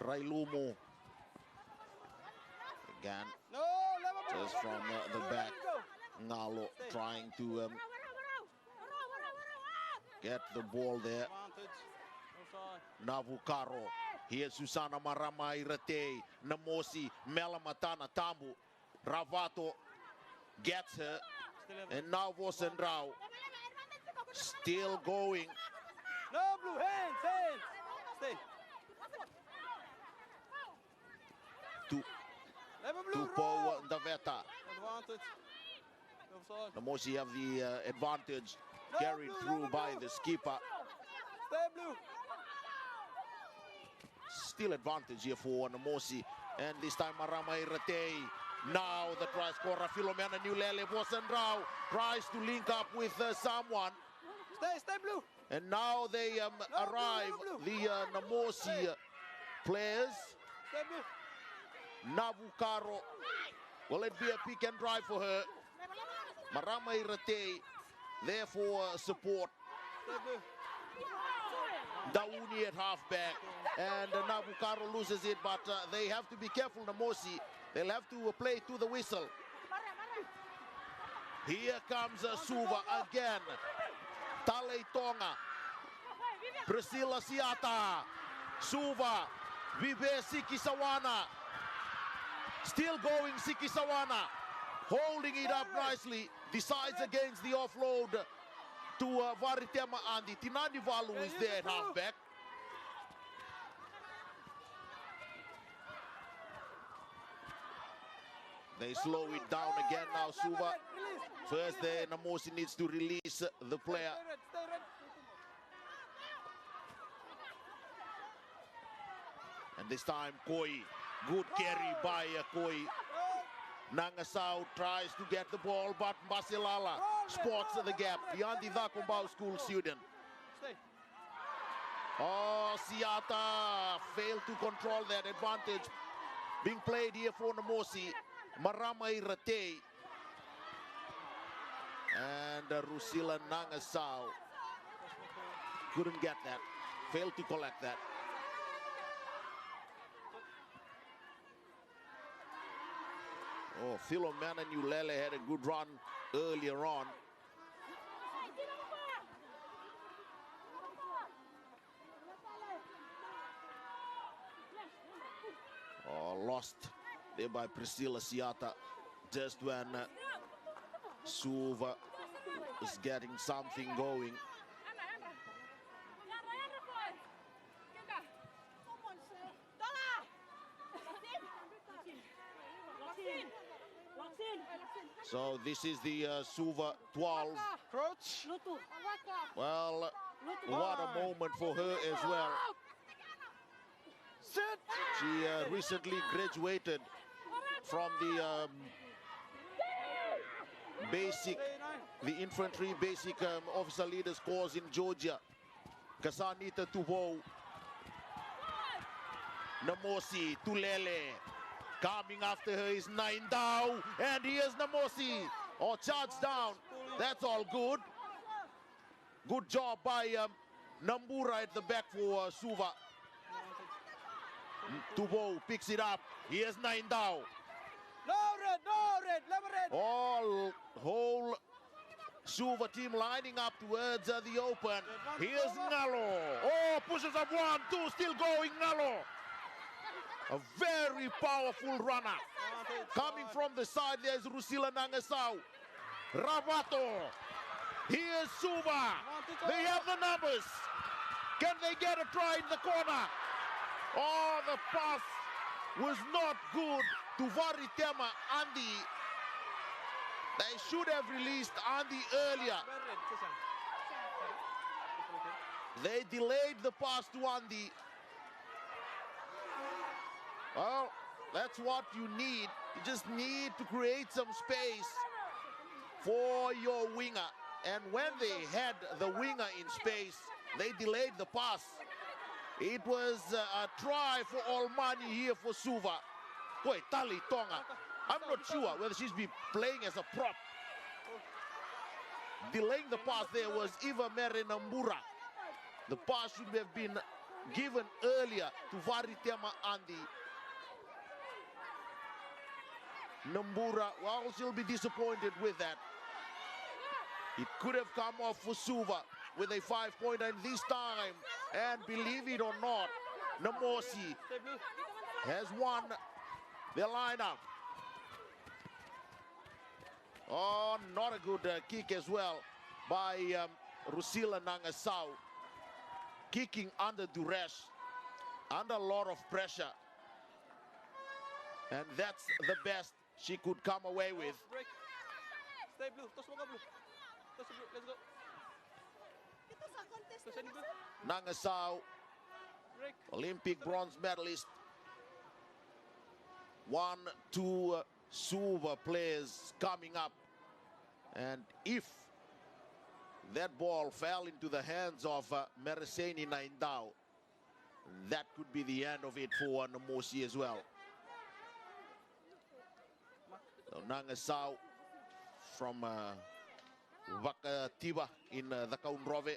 Railumo again, just from the back. Ngalo trying to get the ball there. Navukaro, here's Susana Marama Irate, Namosi, Melamatana Tambu, Ravato gets her, and now Vosendrau still going. No blue, hands. Stay. Tupo Ndaveta. Namosi have the advantage carried through by the skipper. Still advantage here for Namosi. And this time Marama Irate. Now the try scorer Filomena Nulele Vosendrau tries to link up with someone. Stay blue. And now they arrive, the Namosi players. Stay blue. Navukaro, will it be a pick and drive for her? Marama Irate there for support. Dauni at halfback, and Navukaro loses it, but they have to be careful, Namosi. They'll have to play to the whistle. Here comes Suva again. Tale Tonga. Priscilla Siata. Suva. Vive Sikisawana. Still going Sikisawana, holding it up nicely, decides against the offload to Varitema Andi. Tinani Valu is there at halfback. They slow it down again now, Suva. First there, Namosi needs to release the player. And this time, Koi. Good carry by Koi. Nangasau tries to get the ball, but Masilala spots the gap beyond the Dakumbau school student. Oh, Siata failed to control that advantage. Being played here for Namosi. Marama Irate. And Rusila Nangasau couldn't get that. Failed to collect that. Oh, Philomena Nulele had a good run earlier on. Oh, lost there by Priscilla Siata just when Suva is getting something going. So this is the Suva 12. Well, what a moment for her as well. She recently graduated from the infantry basic officer leaders course in Georgia. Kasanita Tuvo. Namosi, Tulele. Coming after her is Naindao, and here's Namosi. Oh, charge down. That's all good. Good job by Nambura at the back for Suva. Tuvo picks it up. Here's Naindao. No red. All whole Suva team lining up towards the open. Here's Ngalo. Oh, pushes up 1-2, still going Ngalo. A very powerful runner. Coming from the side, there's Rusila Nangasau. Ravato. Here's Suva. They have the numbers. Can they get a try in the corner? Oh, the pass was not good to Varitema Andi. They should have released Andi earlier. They delayed the pass to Andi. Well, that's what you need. You just need to create some space for your winger. And when they had the winger in space, they delayed the pass. It was a try for all money here for Suva. Wait, Tali Tonga. I'm not sure whether she's been playing as a prop. Delaying the pass there was Eva Merenambura. The pass should have been given earlier to Varitema Andi. Nambura, well, she'll be disappointed with that. It could have come off for Suva with a 5-pointer and this time. And believe it or not, Namosi has won the lineup. Oh, not a good kick as well by Rusila Nangasau. Kicking under duress, under a lot of pressure. And that's the best she could come away with. Stay blue. Toss blue. Let's go. Nangasau, Olympic bronze medalist. 1-2 Suva players coming up. And if that ball fell into the hands of Mereseni Naindao, that could be the end of it for Namosi as well. So Nangasau from Vakatiba in the Kaunrove,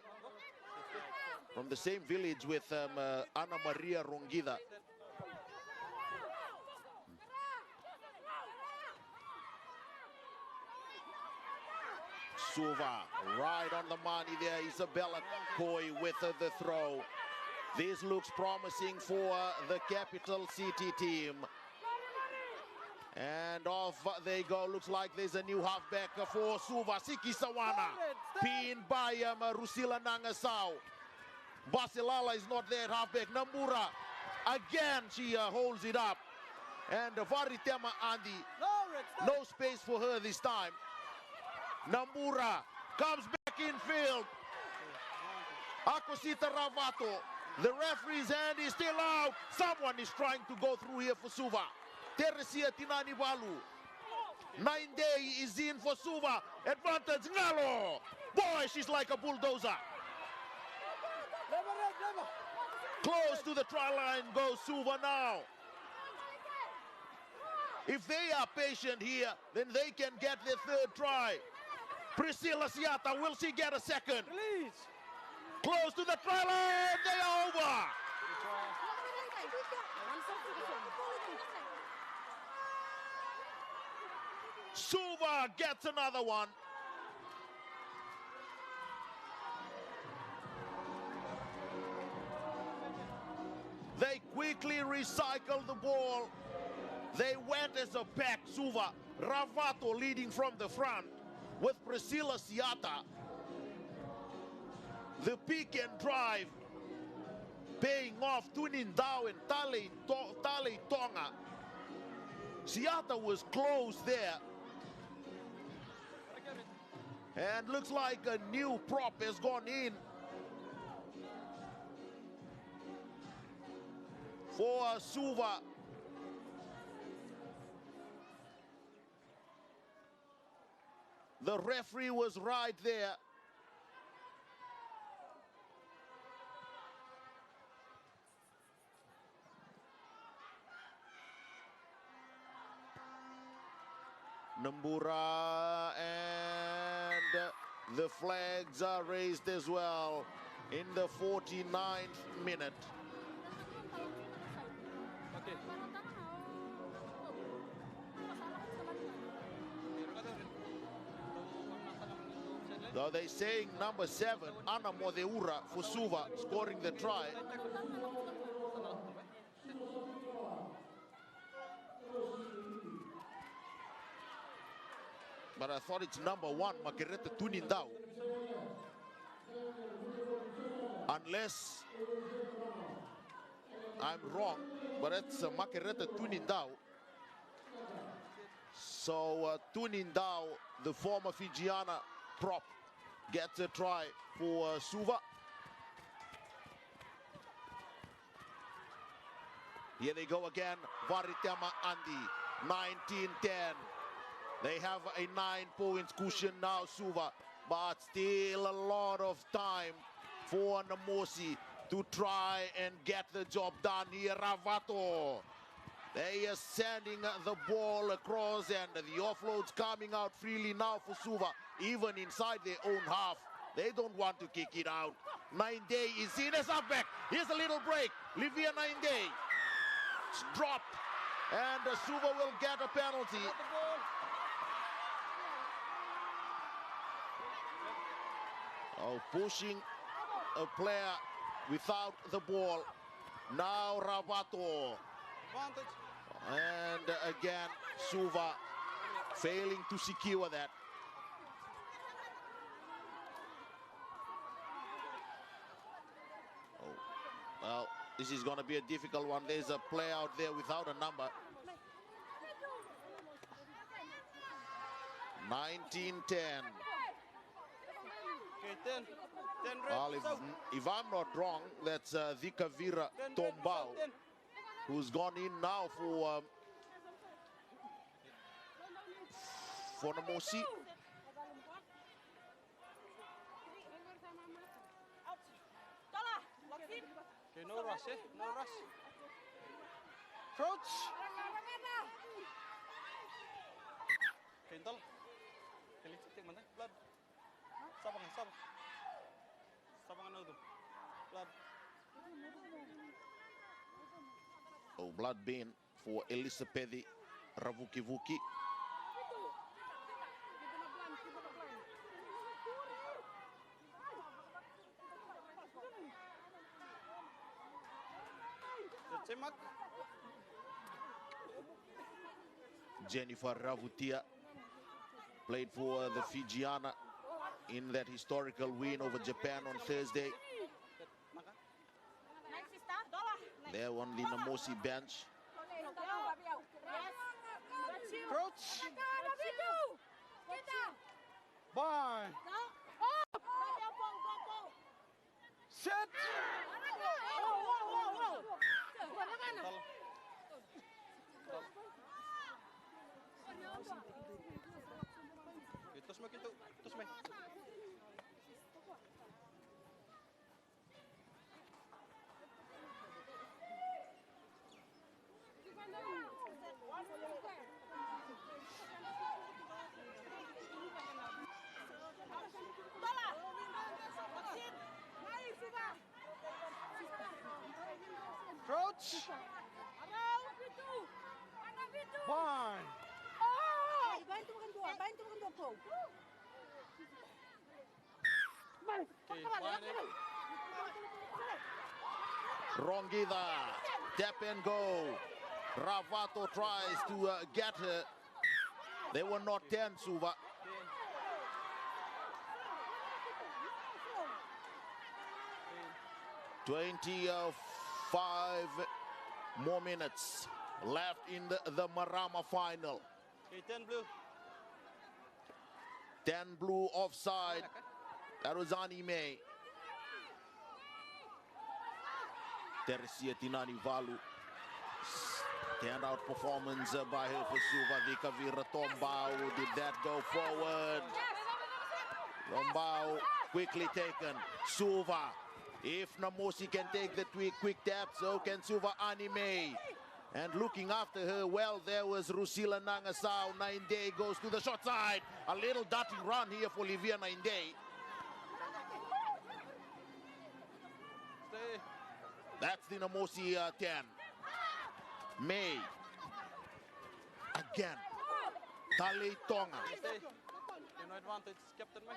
from the same village with Ana Maria Rongida. Suva right on the money there. Isabella Koi with the throw. This looks promising for the capital city team. And off they go. Looks like there's a new halfback for Suva. Siki Sawana. Pinned by Rusila Nangasau. Basilala is not there at halfback. Namura. Again, she holds it up. And Varitema Andi. No space for her this time. Namura comes back in field. Akosita Ravato. The referee's hand is still out. Someone is trying to go through here for Suva. Teresia Tinani Balu. 9 Day is in for Suva. Advantage Ngalo. Boy, she's like a bulldozer. Close to the try line goes Suva now. If they are patient here, then they can get their third try. Priscilla Siata, will she get a second? Please. Close to the try line, they are over. Suva gets another one. They quickly recycle the ball. They went as a pack. Suva, Ravato leading from the front with Priscilla Siata. The pick and drive paying off. Tunin Dao and Tale Tonga. Siata was close there. And looks like a new prop has gone in for Suva. The referee was right there. Nambura, and the flags are raised as well in the 49th minute. Okay. Though they're saying number 7, Ana Modeura for Suva, scoring the try. But I thought it's number 1, Makereta Tunindao. Unless I'm wrong, but it's Makereta Tunindao. So Tunindao, the former Fijiana prop, gets a try for Suva. Here they go again. Varitema Andi, 19-10. They have a 9 points cushion now, Suva, but still a lot of time for Namosi to try and get the job done here. Ravato, they are sending the ball across, and the offloads coming out freely now for Suva, even inside their own half. They don't want to kick it out. 9 Day is in as up back. Here's a little break. Livia 9 Day. It's dropped, and Suva will get a penalty. Oh, pushing a player without the ball. Now Ravato. And again, Suva failing to secure that. Oh, well, this is going to be a difficult one. There's a player out there without a number. 19-10. Okay, 10 Well, if I'm not wrong, that's Vikavira Tombao, who's gone in now for Namosi. Okay, no rush, no rush. Crouch. Kental. Kelicik mana? Blood. Sabang. Sabang ano tu? Blood. Oh, blood bin for Elisabeth Ravukivuki. Jennifer Ravutia played for the Fijiana in that historical win over Japan on Thursday. There on the Namosi bench. Crouch. Bye. Set. Tos me. Crouch. Bye. Rongida, tap and go. Ravato tries to get her. They were not 10, Suva. $25 more minutes left in the Marama final. 10 blue. 10 blue offside. That was Anime. Teresia Tinani Valu. Standout performance by her for Suva. Vikavira Tombao did that go forward. Tombao quickly taken. Suva. If Namosi can take the quick tap, so can Suva Anime. And looking after her, well, there was Rusila Nangasao. 9-Day goes to the short side. A little darting run here for Livia 9-Day. That's the Namosi 10. May. Again. Tali Tonga. No advantage, Captain May.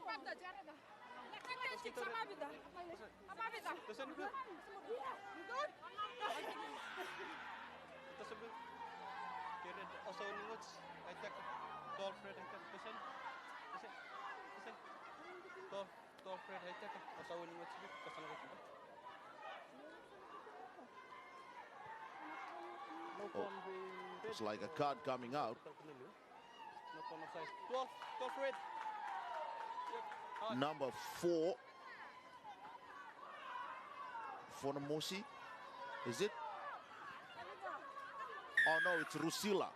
Oh, it's like a card coming out. 12 red. Number 4 for Namosi. Is it? Oh no, it's Rusila.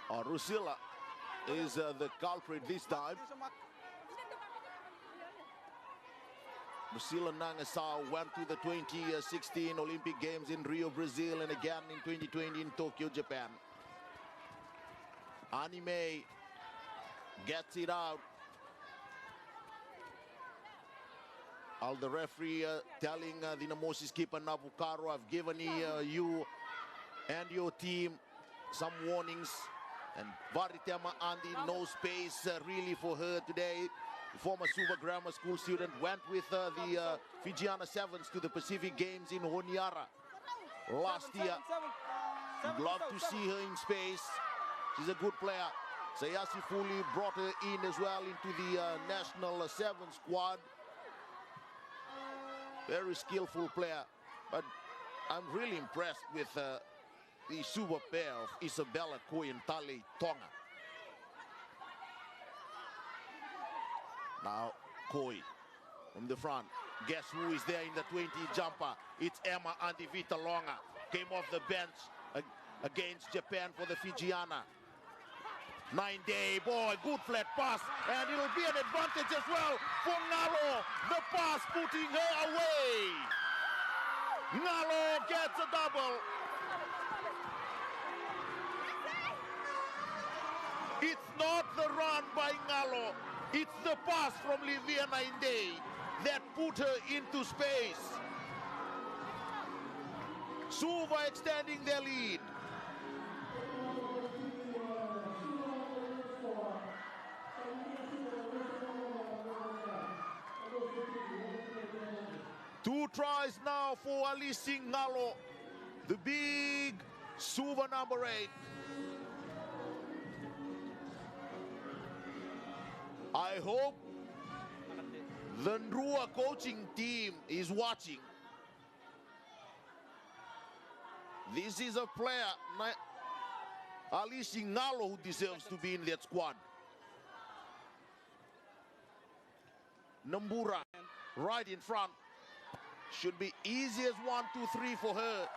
Oh, Rusila is the culprit this time. Rusila Nangasao went to the 2016 Olympic Games in Rio, Brazil, and again in 2020 in Tokyo, Japan. Anime gets it out. All the referee telling the Namosi skipper Navukaro, I've given you and your team some warnings. And Varitema Andy, no space really for her today. The former Suva Grammar School student went with the Fijiana Sevens to the Pacific Games in Honiara last year. Love to see her in space. She's a good player. Sayasi Fuli brought her in as well into the national 7 squad. Very skillful player. But I'm really impressed with the Suva pair of Isabella Koi and Tali Tonga. Now Koi from the front. Guess who is there in the 20 jumper? It's Emma Andivita Longa. Came off the bench against Japan for the Fijiana. 9-Day, boy, good flat pass, and it'll be an advantage as well for Ngalo. The pass putting her away. Ngalo gets a double. It's not the run by Ngalo. It's the pass from Livia 9-Day that put her into space. Suva extending their lead. Two tries now for Alisi Ngalo, the big Suva number 8. hope the Ndrua coaching team is watching. This is a player, Alishi Ngalo, who deserves to be in that squad. Nambura right in front. Should be easy as 1, 2, 3 for her.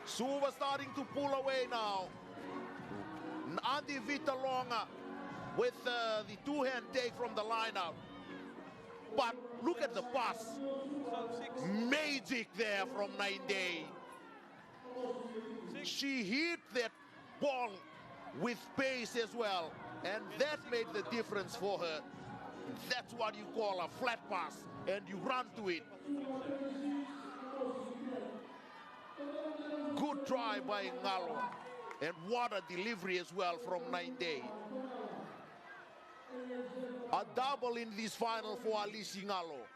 Suva starting to pull away now. Andy Vitalonga with the two-hand take from the line-out. But look at the pass. Magic there from Nainde. She hit that ball with pace as well. And that made the difference for her. That's what you call a flat pass. And you run to it. Good try by Ngalo. And what a delivery as well from Nainde. A double in this final for Alishi Ngalo.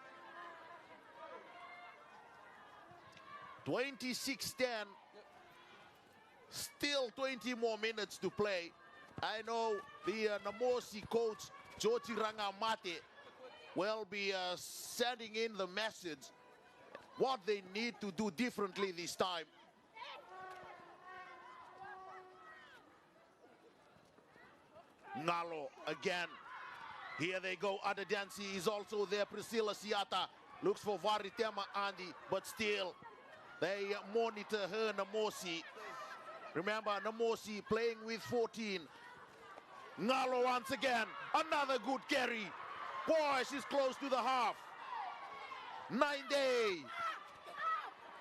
26-10. Still 20 more minutes to play. I know the Namosi coach, Joti Rangamate, will be sending in the message what they need to do differently this time. Ngalo again. Here they go. Adadansi is also there. Priscilla Siata looks for Varitema Andy, but still they monitor her, Namosi. Remember, Namosi playing with 14. Ngalo once again. Another good carry. Boy, she's close to the half. 9 day.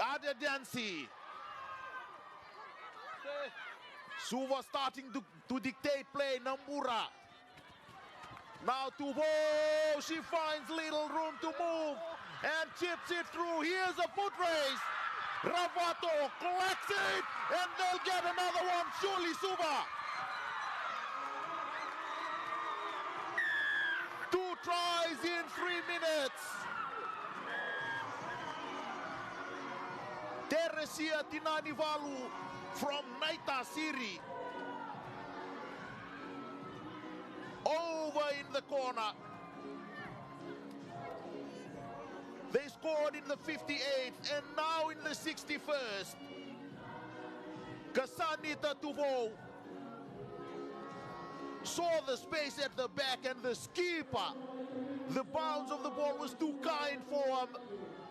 Adadansi. Suva starting to dictate play. Nambura. Now Tuvo. She finds little room to move and chips it through. Here's a foot race. Ravato collects it and they'll get another one. Surely Suva. 2 tries in 3 minutes. Teresia Tinanivalu from Naita Siri. Over in the corner. They scored in the 58th and now in the 61st. Kasanita Tuvo saw the space at the back and the skipper. The bounce of the ball was too kind for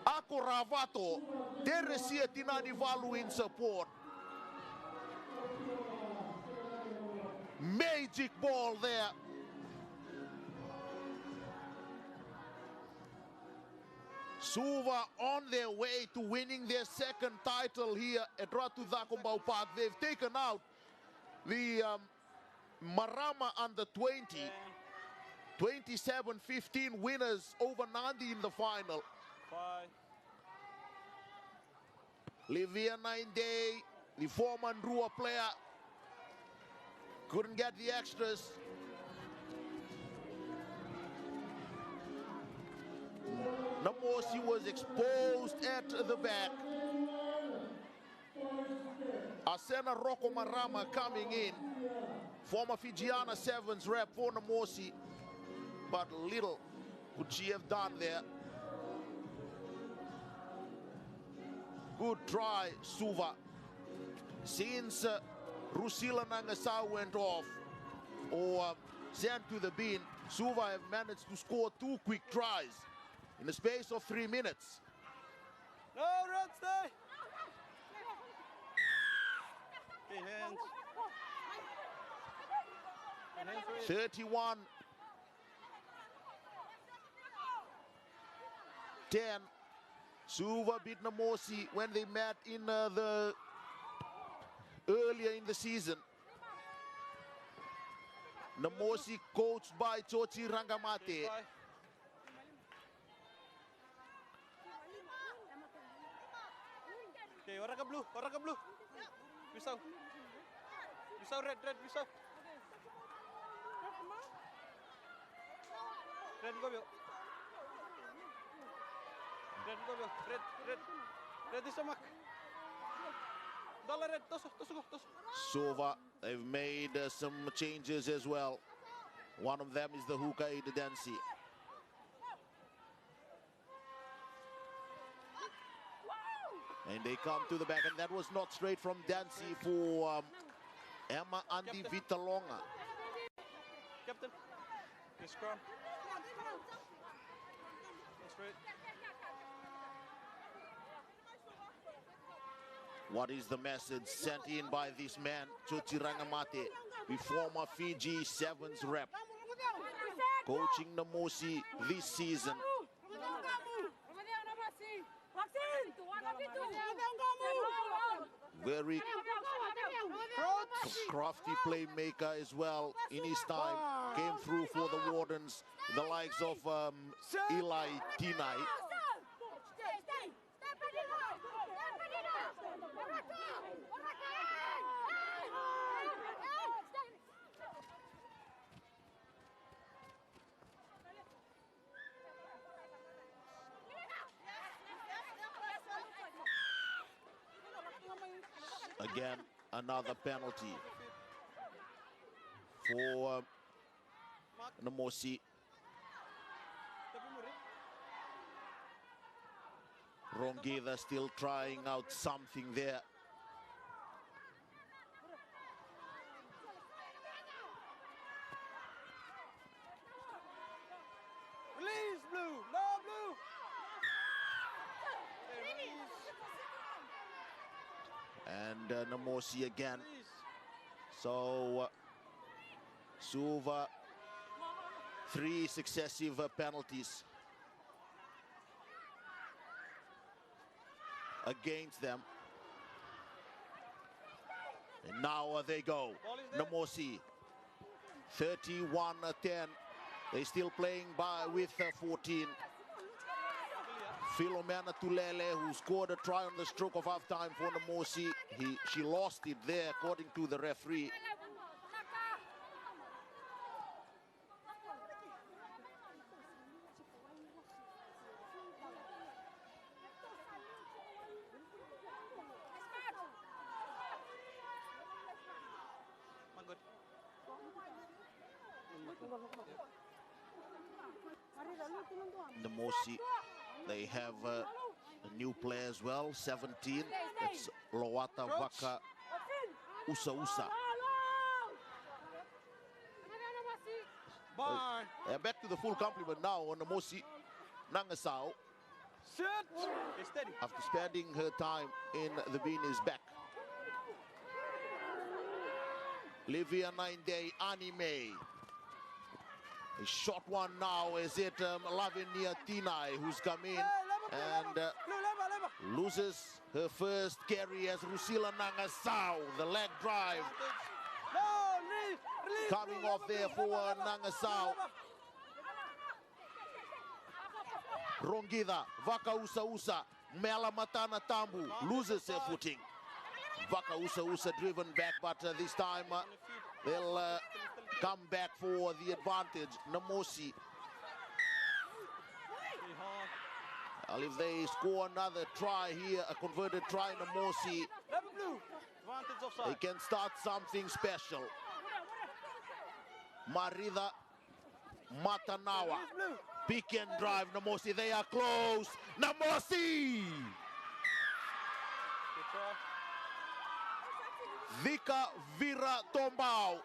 Akoravato. Teresia Tinanivalu in support. Magic ball there. Suva on their way to winning their second title here at Ratu Thakumbau Park. They've taken out the Marama under 20. 27-15 winners over Nandi in the final. 5. Livia Nainde, the former Ndrua player, couldn't get the extras. Namosi was exposed at the back. Asena Rocco Marama coming in. Former Fijiana Sevens rep for Namosi. But little could she have done there. Good try, Suva. Since Rusila Nangasau went off or sent to the bin, Suva have managed to score 2 quick tries in the space of 3 minutes. No, red, stay. Okay, hands. And hands for it. 31-10. Suva beat Namosi when they met in earlier in the season. Namosi coached by Chochi Rangamate. Okay, warna blue, warna blue. Pisau. Pisau red, pisau. Red go bio. Red go bio. Red is a mark. Suva, they've made some changes as well. One of them is the hooker Dancy. And they come to the back, and that was not straight from Dancy for Emma Andy Vitalonga. Captain, good scrum. Straight. What is the message sent in by this man, Chuchi Rangamate, the former Fiji Sevens rep, coaching Namosi this season? Very crafty playmaker as well in his time. Came through for the Wardens, the likes of Eli Tinai. Again, another penalty for Namosi. Rongida still trying out something there. Release, Blue! No, Blue! And Namosi again. So Suva, 3 successive penalties against them. And now they go. Namosi, 31-10. They're still playing with 14. Philomena Tulele, who scored a try on the stroke of half-time for Namosi. She lost it there, according to the referee. Namosi, they have a new player as well, 17. That's Loata Vaka Usa. Back to the full complement now on Namosi Nangasao. After spending her time in the bin is back. Livia 9-day Anime. A short one now. Is it Lavinia Tinai who's come in and loses her first carry as Rusila Nangasao. The leg drive coming off there for Nangasao. Rongida, Vaka Usa, Mela Matana Tambu loses her footing. Vaka Usa driven back, but this time they'll come back for the advantage. Namosi. Well, if they score another try here, a converted try, Namosi, they can start something special. Marida Matanawa. Pick and drive, Namosi. They are close. Namosi! Vika Vira Tombao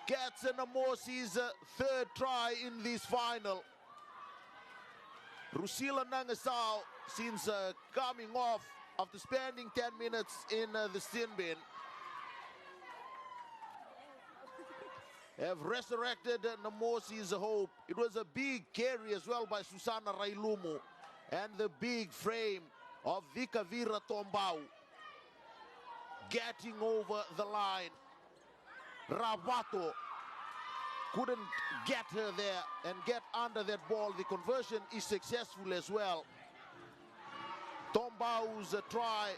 gets Namosi's third try in this final. Rusila Nangasao, since coming off after spending 10 minutes in the sin bin, have resurrected Namosi's hope. It was a big carry as well by Susana Railumu and the big frame of Vika Vira Tombao getting over the line. Ravato couldn't get her there and get under that ball. The conversion is successful as well. Tombao's try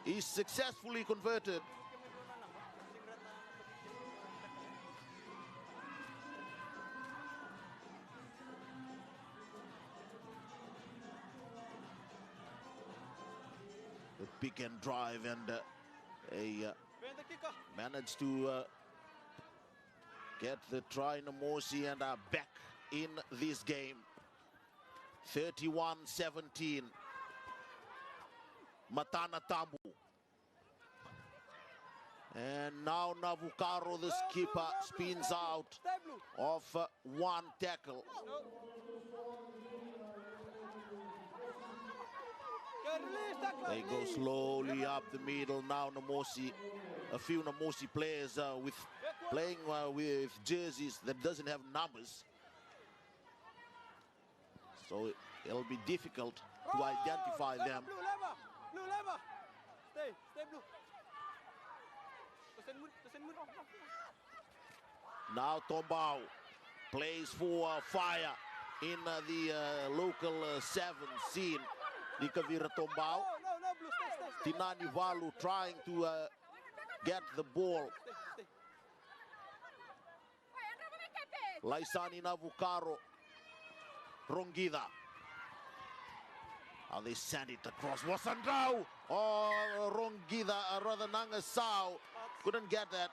is successfully converted. the pick and drive, and managed to get the try. Namosi and are back in this game. 31-17. Matana Tambu. And now Navukaro, the skipper, spins out of one tackle. They go slowly up the middle. Now Namosi, a few Namosi players playing with jerseys that doesn't have numbers. So it'll be difficult to identify them. Blue lever. Stay blue. Now Tombao plays for Fire in the local 7 scene. Nikavira Tombao. Tinani Valu trying to get the ball. Laisani Navukaro. Rongida. How they send it across. Wasandrau. Oh, Rongida, rather Nangasau. Couldn't get that.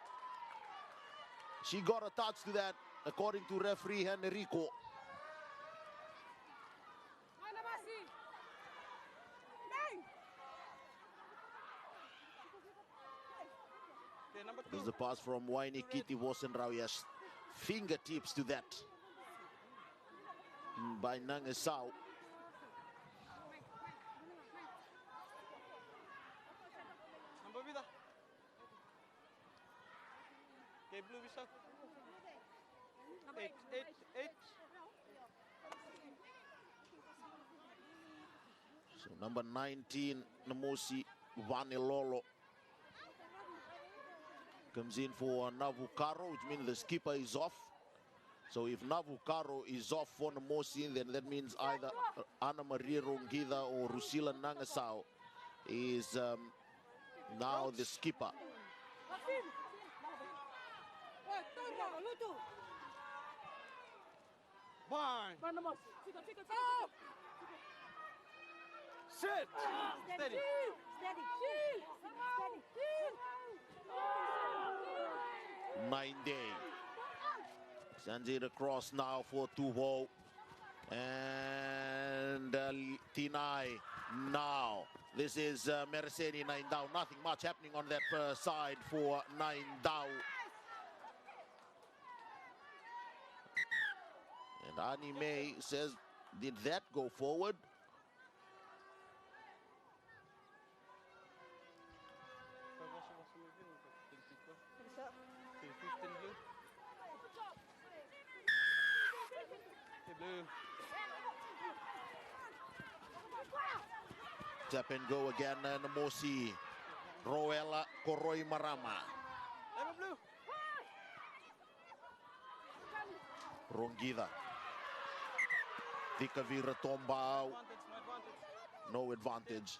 She got a touch to that, according to referee Henrico. There's the pass from Waini Kitty Wasandrau. Yes, fingertips to that by Nangasau. Okay, blue bisa. 8. So number 19, Namosi Vanilolo comes in for Navukaro, which means the skipper is off. So if Navukaro is off for Namosi, then that means either Ana Maria Rongida or Rusila Nangasau is now the skipper. Bang! Sit! Steady! 9 day. Sends it across now for Tuvo. And Tinai now. This is Mereseni 9 down. Nothing much happening on that side for 9 down. And Anime says, did that go forward? Tap and go again, Namosi. Roella Koroi Marama. Rongida. Vikavira Tombao. No advantage.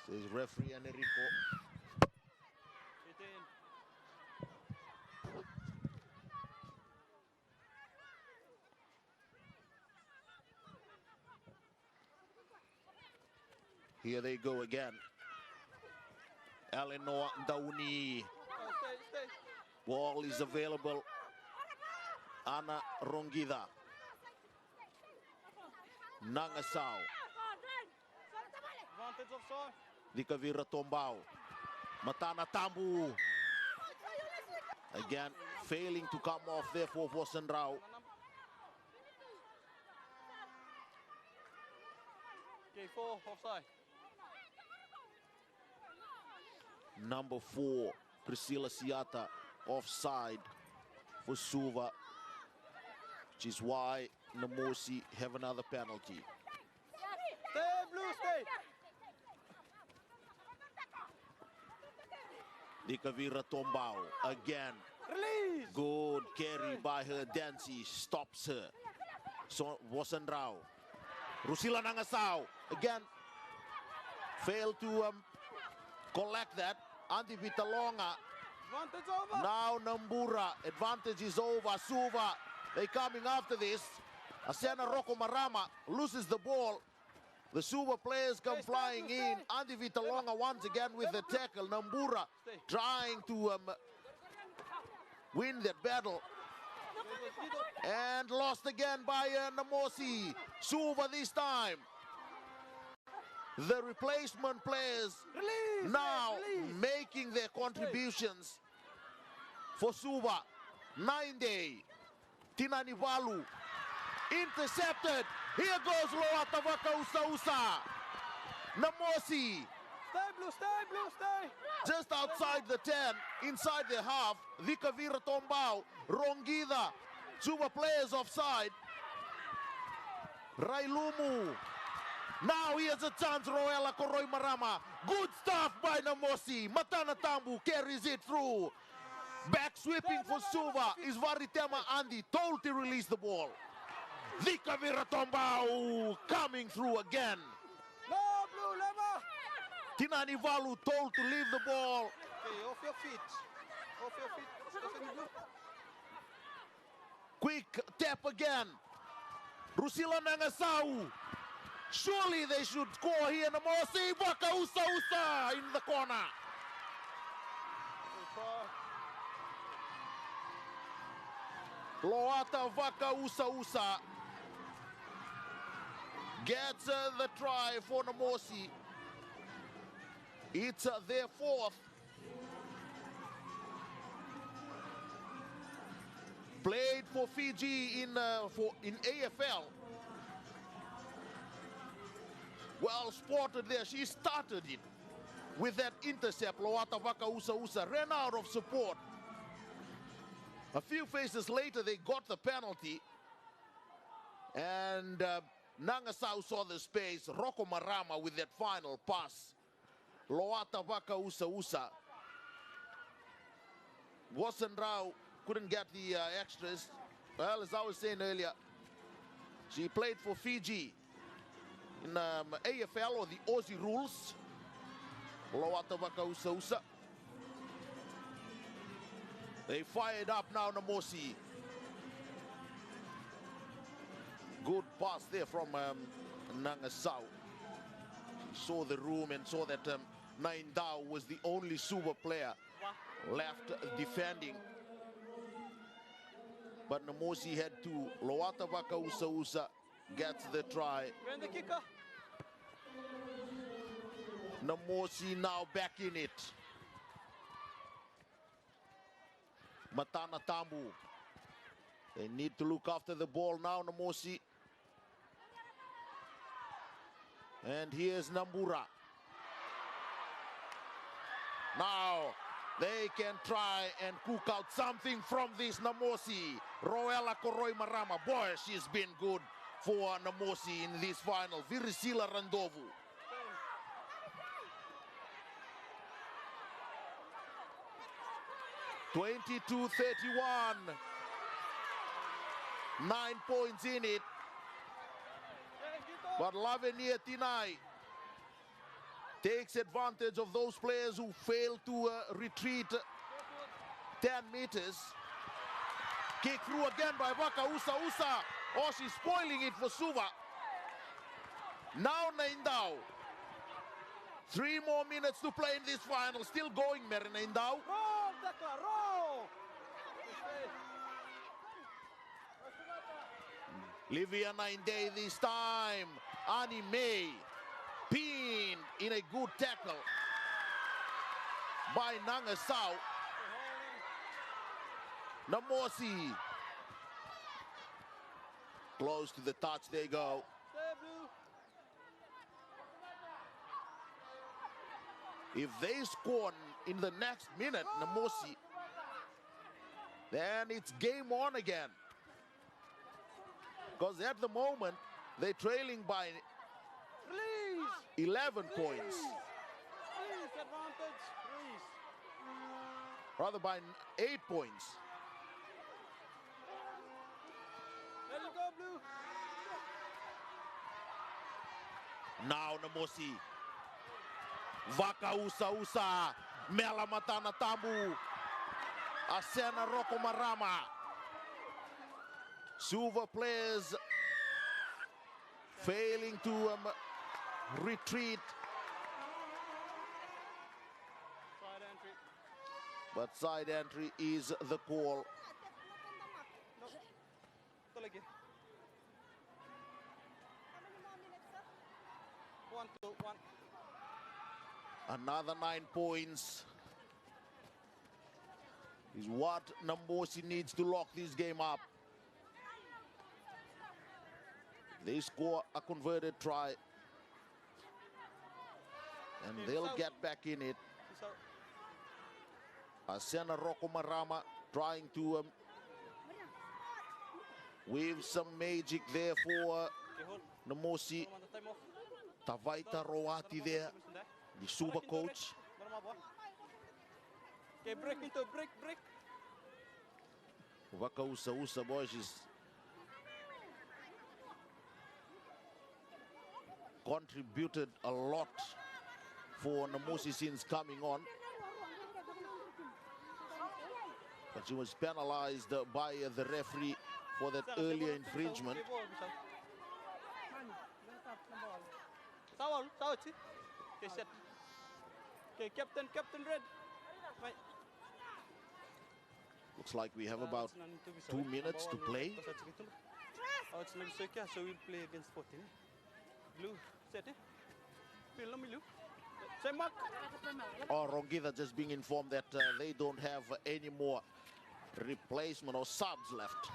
Says referee Enrico. Here they go again. Eleanor Dauni. Ball is available. Ana Rongida. Nangasau. Dikavira Tombao. Matana Tambu. Again, failing to come off there for Vosendrau. Okay, 4 offside. Number 4, Priscilla Siata, offside for Suva, which is why Namosi have another penalty. Stay, blue, stay. Dikavira Tombao again. Release. Good carry by her. Dancy stops her. So Vosendrau. Rusila Nangasau again failed to collect that. Andy Vitalonga. Advantage over. Now Nambura. Advantage is over. Suva. They coming after this. Asena Rocco Marama loses the ball. The Suva players come flying in. Andy Vitalonga once again with the tackle. Nambura trying to win that battle. And lost again by Namosi. Suva this time. The replacement players now making their contributions for Suva. 9-day. Tinanivalu. Intercepted. Here goes Loata Usa. Namosi. Stay, Blue, stay, Blue, stay. Just outside the 10, inside the half. Vikavira Tombao. Rongida. Suva players offside. Railumu. Now here's a chance, Roela Koroi Marama. Good stuff by Namosi. Matana Tambu carries it through. Back sweeping for Suva is Varitema Andy. Told to release the ball. Vikavira Tombao coming through again. No, Blue, Lema. Tinani Valu told to leave the ball. Okay, off your feet. Off your feet. Stefan, Blue. Quick tap again. Rusila Nangasau. Surely they should score here. Namosi. Vaka Usa in the corner. Loata Vaka Usa gets the try for Namosi. It's their fourth. Played for Fiji in AFL. Well spotted there. She started it with that intercept. Loata Vaka Usa ran out of support. A few phases later, they got the penalty. And Nangasau saw the space. Rocco Marama with that final pass. Loata Vaka Usa. Wasn't Rao. Couldn't get the extras. Well, as I was saying earlier, she played for Fiji in AFL or the Aussie rules. Loata Vaka Usa. They fired up now, Namosi. Good pass there from Nangasau. She saw the room and saw that Naindao was the only Suva player left defending. But Namosi had two. Loata Vaka Usa gets the try. When the kicker. Namosi now back in it. Matana Tambu. They need to look after the ball now, Namosi. And here's Nambura. Now they can try and cook out something from this Namosi. Roela Koroi Marama. Boy, she's been good for Namosi in this final. Virisila Randovu. (22-31). 9 points in it. But Lavenia Tinai takes advantage of those players who fail to retreat 10 meters. Kick through again by Vaka Usa. Oh, she's spoiling it for Suva. Now Naindao. 3 more minutes to play in this final. Still going, Mary Naindao. Roll, Declan, roll. Livia 9-day this time. Annie May pinned in a good tackle by Nangasau. Namosi. Close to the touch they go. If they score in the next minute, Namosi, then it's game on again. Because at the moment, they're trailing by 11 points. Please, advantage, please. Rather by 8 points. There you go, Blue. Now Namosi. Vaka Usa. Mela Matana Tabu. Asena Rocco Marama. Suva players failing to retreat. Side entry. But side entry is the call. No. Ito lagi. 1-2-1. Another 9 points is what Namosi needs to lock this game up. They score a converted try and they'll get back in it. ANZ Marama trying to weave some magic there for Namosi. Tavaita Roati there, the Suva coach. Okay, break into break. Waka Usa boys is contributed a lot for Namosi since coming on. But she was penalized by the referee for that earlier infringement. Sawal, see? Okay, set. Okay, Captain Red. Right. Looks like we have about 2 minutes to play. Oh, it's not so so we'll play against 14. Blue, set it. Film blue. Say mark. Oh, Rongitha just being informed that they don't have any more replacement or subs left.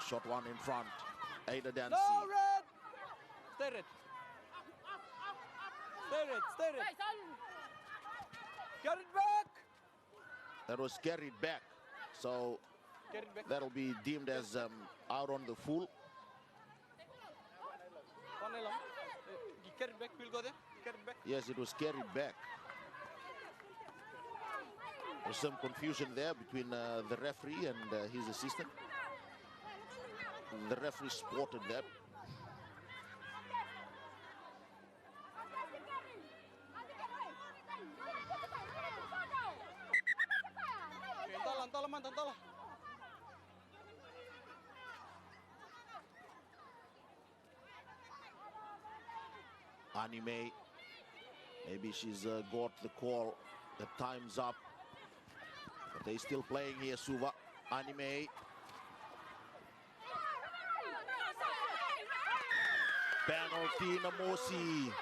Shot one in front. Ada Dancy. No, red! Stay red. Stay red. Get it back! That was carried back. So Get it back. that'll be deemed as out on the full. Carry it back, we'll go there. Carry it back. Yes, it was carried back. There's some confusion there between the referee and his assistant. The referee spotted that. Tala. Anime, maybe she's got the call that time's up, but they still playing here. Suva, Anime, penalty Namosi.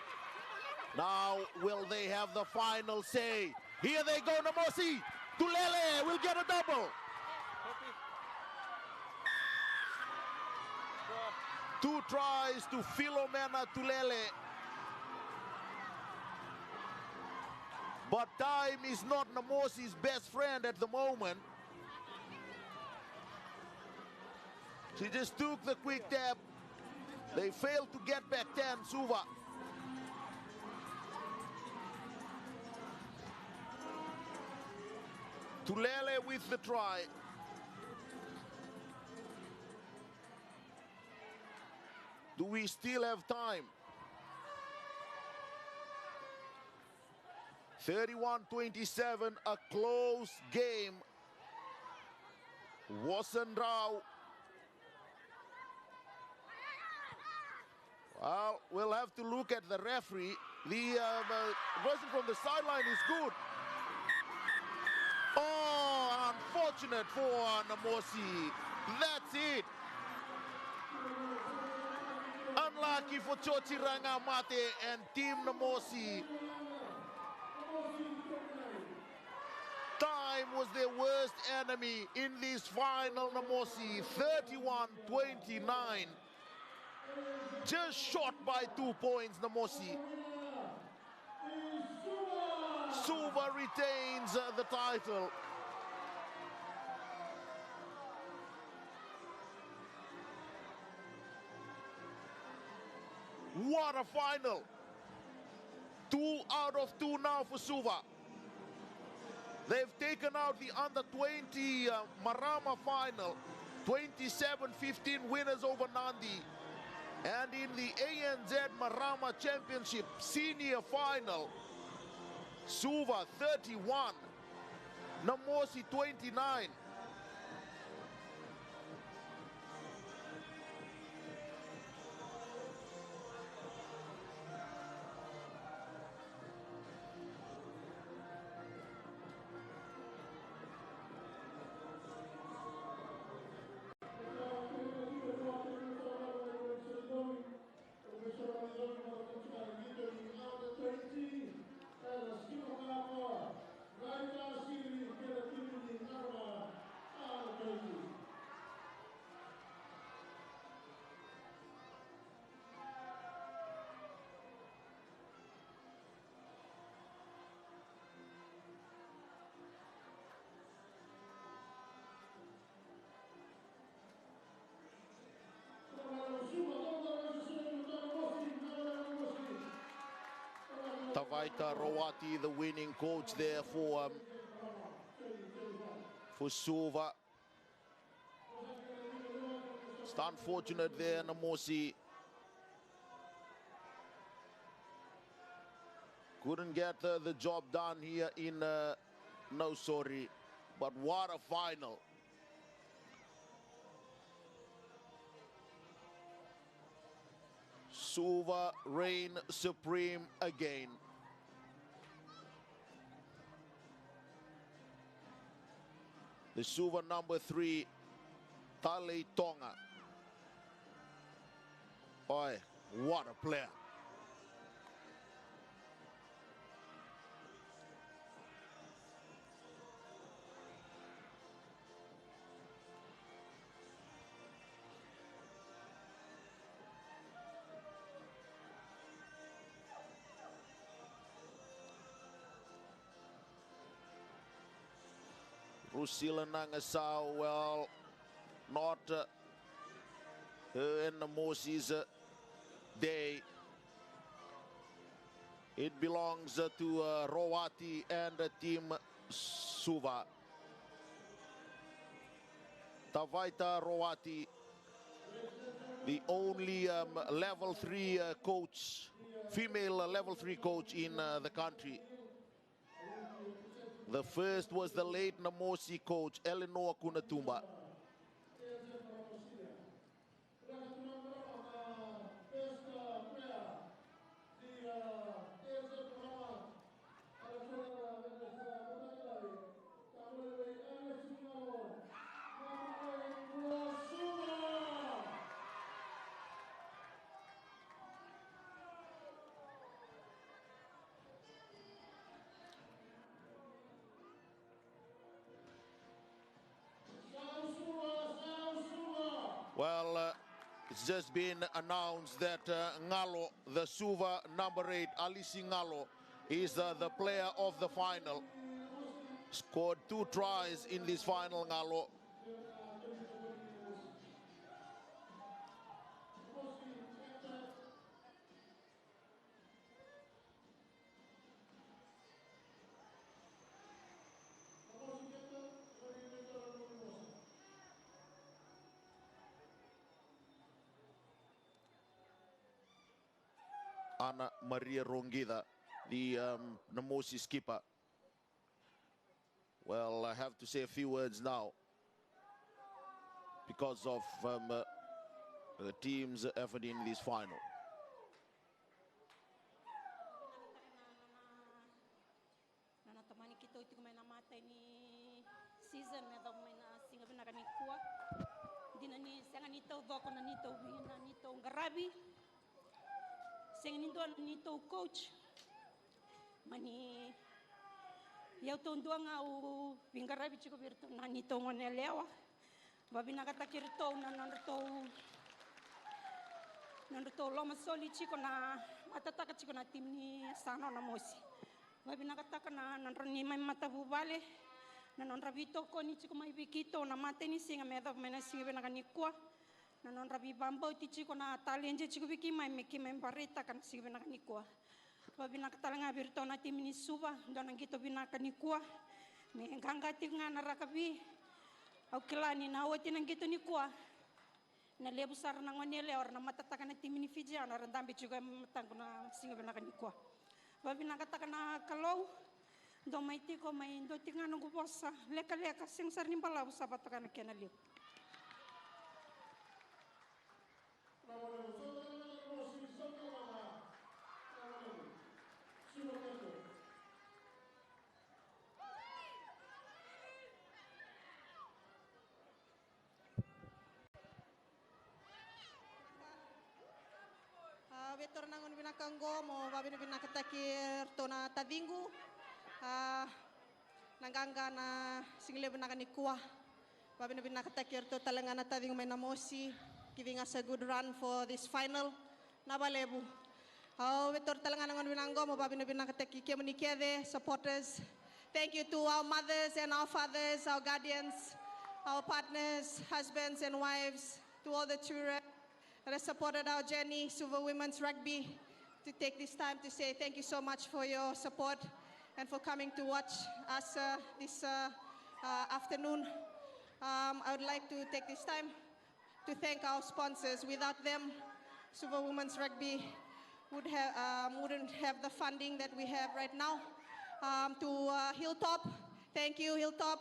Now will they have the final say? Here they go, Namosi. Tulele will get a double. Two tries to Philomena Tulele. But time is not Namosi's best friend at the moment. She just took the quick tap. They failed to get back 10, Suva. Tulele with the try. Do we still have time? 31-27, a close game. Wasandrau. Well, we'll have to look at the referee. The person from the sideline is good. Oh, unfortunate for Namosi. That's it. Unlucky for Chochi Rangamate and Team Namosi. Time was their worst enemy in this final, Namosi. 31-29. Just short by 2 points, Namosi. Suva retains the title. What a final. 2 out of 2 now for Suva. They've taken out the under-20 Marama final. 27-15 winners over Nandi. And in the ANZ Marama Championship Senior Final, Suva 31, Namosi 29. Tavaita Rawati, the winning coach there for Suva. It's unfortunate there, Namosi couldn't get the job done here in Namosi, but what a final. Suva reign supreme again. The Suva number 3, Tale Tonga. Oi, what a player. Rusila Nangasau, well, not her and Namosi's day. It belongs to Rawati and Team Suva. Tavaita Rawati, the only level 3 coach, female level 3 coach in the country. The first was the late Namosi coach, Eleanor Kunatumba. Well, it's just been announced that Ngalo, the Suva number 8, Alisi Ngalo, is the player of the final. Scored 2 tries in this final, Ngalo. Ana Maria Rongida, the Namosi skipper. Well, I have to say a few words now because of the team's effort in this final. Season medho mena singa bina kani kua dinani senga nito doko na nito wina nito ngarabi senga nito coach mani yau tondua nga u wingarabi chiko birto na nito ngone lewa babina kata kirto na nando loma soli chiko na matataka chiko na tim ni Sano Namosi babina kata na nando ni mai mata bubale nanon rabito ko ni chiko mai bikito na mate ni singa medho mena singa bena kanikua nanon rabi bambo ti chiko na talenje chiko biki mai meki mai barita kan singa bena kanikua babina katalanga birto na tim ni Suva dona gito bina kanikua me ganga tinga na rakabi au kilani na wati nang gito ni kua na lebu sar na ngone le or na matataka na tim ni Fiji na randambi chiko matango na singa bena kanikua babina katakana kalau do mai tiko mai do tinga no gubosa leka sing sar nimbala usa batokan kena liu Vetor nangon binakanggo mo babina binakatakir tona tadingu nanganga na single binakani kuah babina binakatakir to talangana tadingu may Namosi giving us a good run for this final nabalebu vetor talangana ngon binanggo mo babina binakataki kemunikede supporters. Thank you to our mothers and our fathers, our guardians, our partners, husbands and wives, to all the children that have supported our journey, Suva Women's Rugby, to take this time to say thank you so much for your support and for coming to watch us this afternoon. I would like to take this time to thank our sponsors. Without them, Suva Women's Rugby wouldn't have the funding that we have right now. To Hilltop, thank you Hilltop.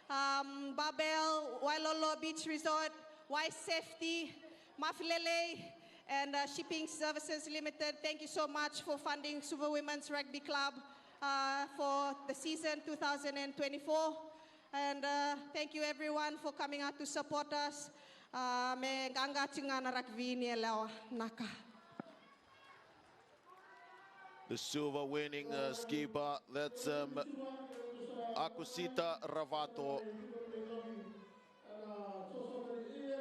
Babel, Wailolo Beach Resort, Wise Safety, Mafilele, and Shipping Services Limited. Thank you so much for funding Suva Women's Rugby Club for the season 2024. And thank you everyone for coming out to support us. Me ganga chingana rugby ni elawa naka. The Suva winning skipper, that's Akusita Ravato.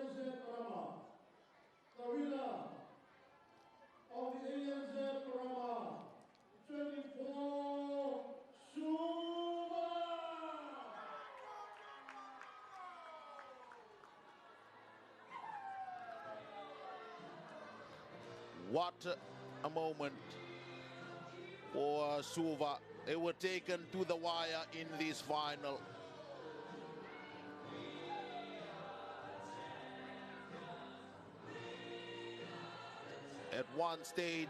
ANZ Marama, the winner of the ANZ Marama 24 Suva. What a moment for Suva. They were taken to the wire in this final. At one stage,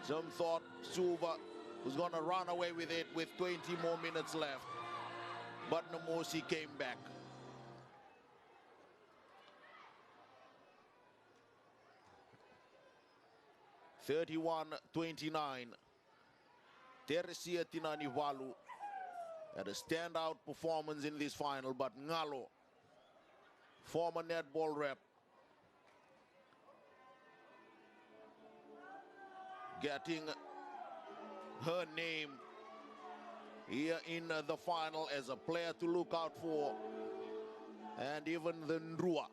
some thought Suva was going to run away with it with 20 more minutes left. But Namosi came back. (31-29). Teresia Tinanivalu had a standout performance in this final, but Ngalo, former netball rep, getting her name here in the final as a player to look out for, and even the Ndrua,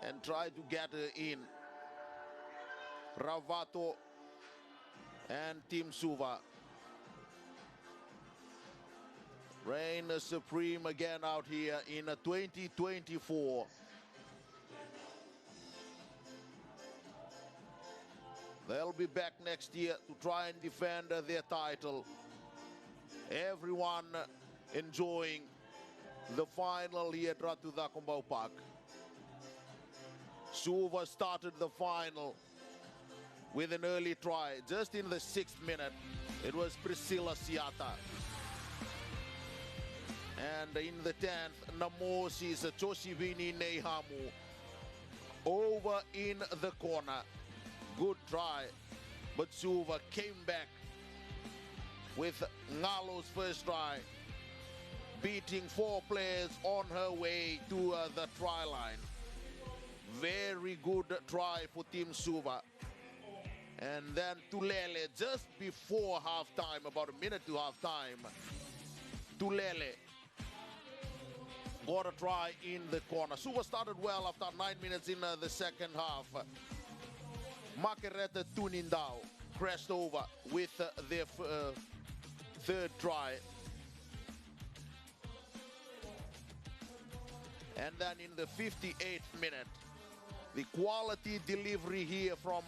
and try to get her in. Ravato and Team Suva reign supreme again out here in 2024. They'll be back next year to try and defend their title. Everyone enjoying the final here at Ratuda Kumbau Park. Suva started the final with an early try. Just in the 6th minute, it was Priscilla Siata. And in the 10th, Namosi's Choshivini Nehamu over in the corner. Good try, but Suva came back with Ngalo's first try, beating 4 players on her way to the try line. Very good try for Team Suva. And then Tulele, just before halftime, about a minute to halftime, Tulele got a try in the corner. Suva started well after 9 minutes in the second half. Makerete Tunindao crashed over with their third try. And then in the 58th minute, the quality delivery here from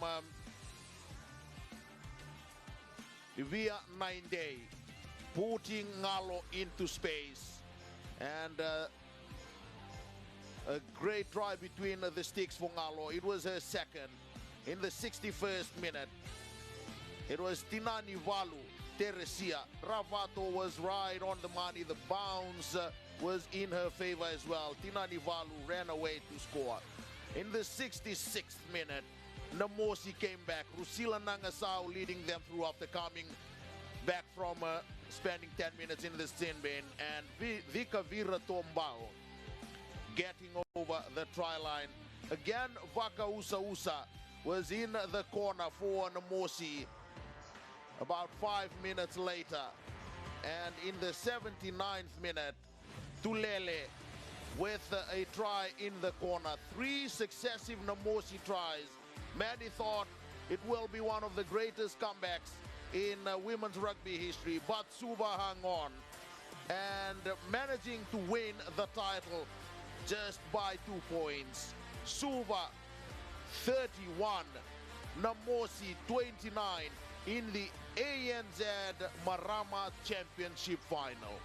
Via 9-day, putting Ngalo into space. And a great try between the sticks for Ngalo. It was her second. In the 61st minute, it was Tinani Valu, Teresia. Ravato was right on the money. The bounce was in her favor as well. Tinani Valu ran away to score. In the 66th minute, Namosi came back. Rusila Nangasao leading them through after coming back from spending 10 minutes in the sin bin. And Vika Vira Tombao getting over the try line. Again, Vaka Usa was in the corner for Namosi about 5 minutes later. And in the 79th minute, Tulele with a try in the corner. 3 successive Namosi tries. Many thought it will be one of the greatest comebacks in women's rugby history, but Suva hung on and managing to win the title just by 2 points. Suva 31, Namosi 29 in the ANZ Marama Championship final.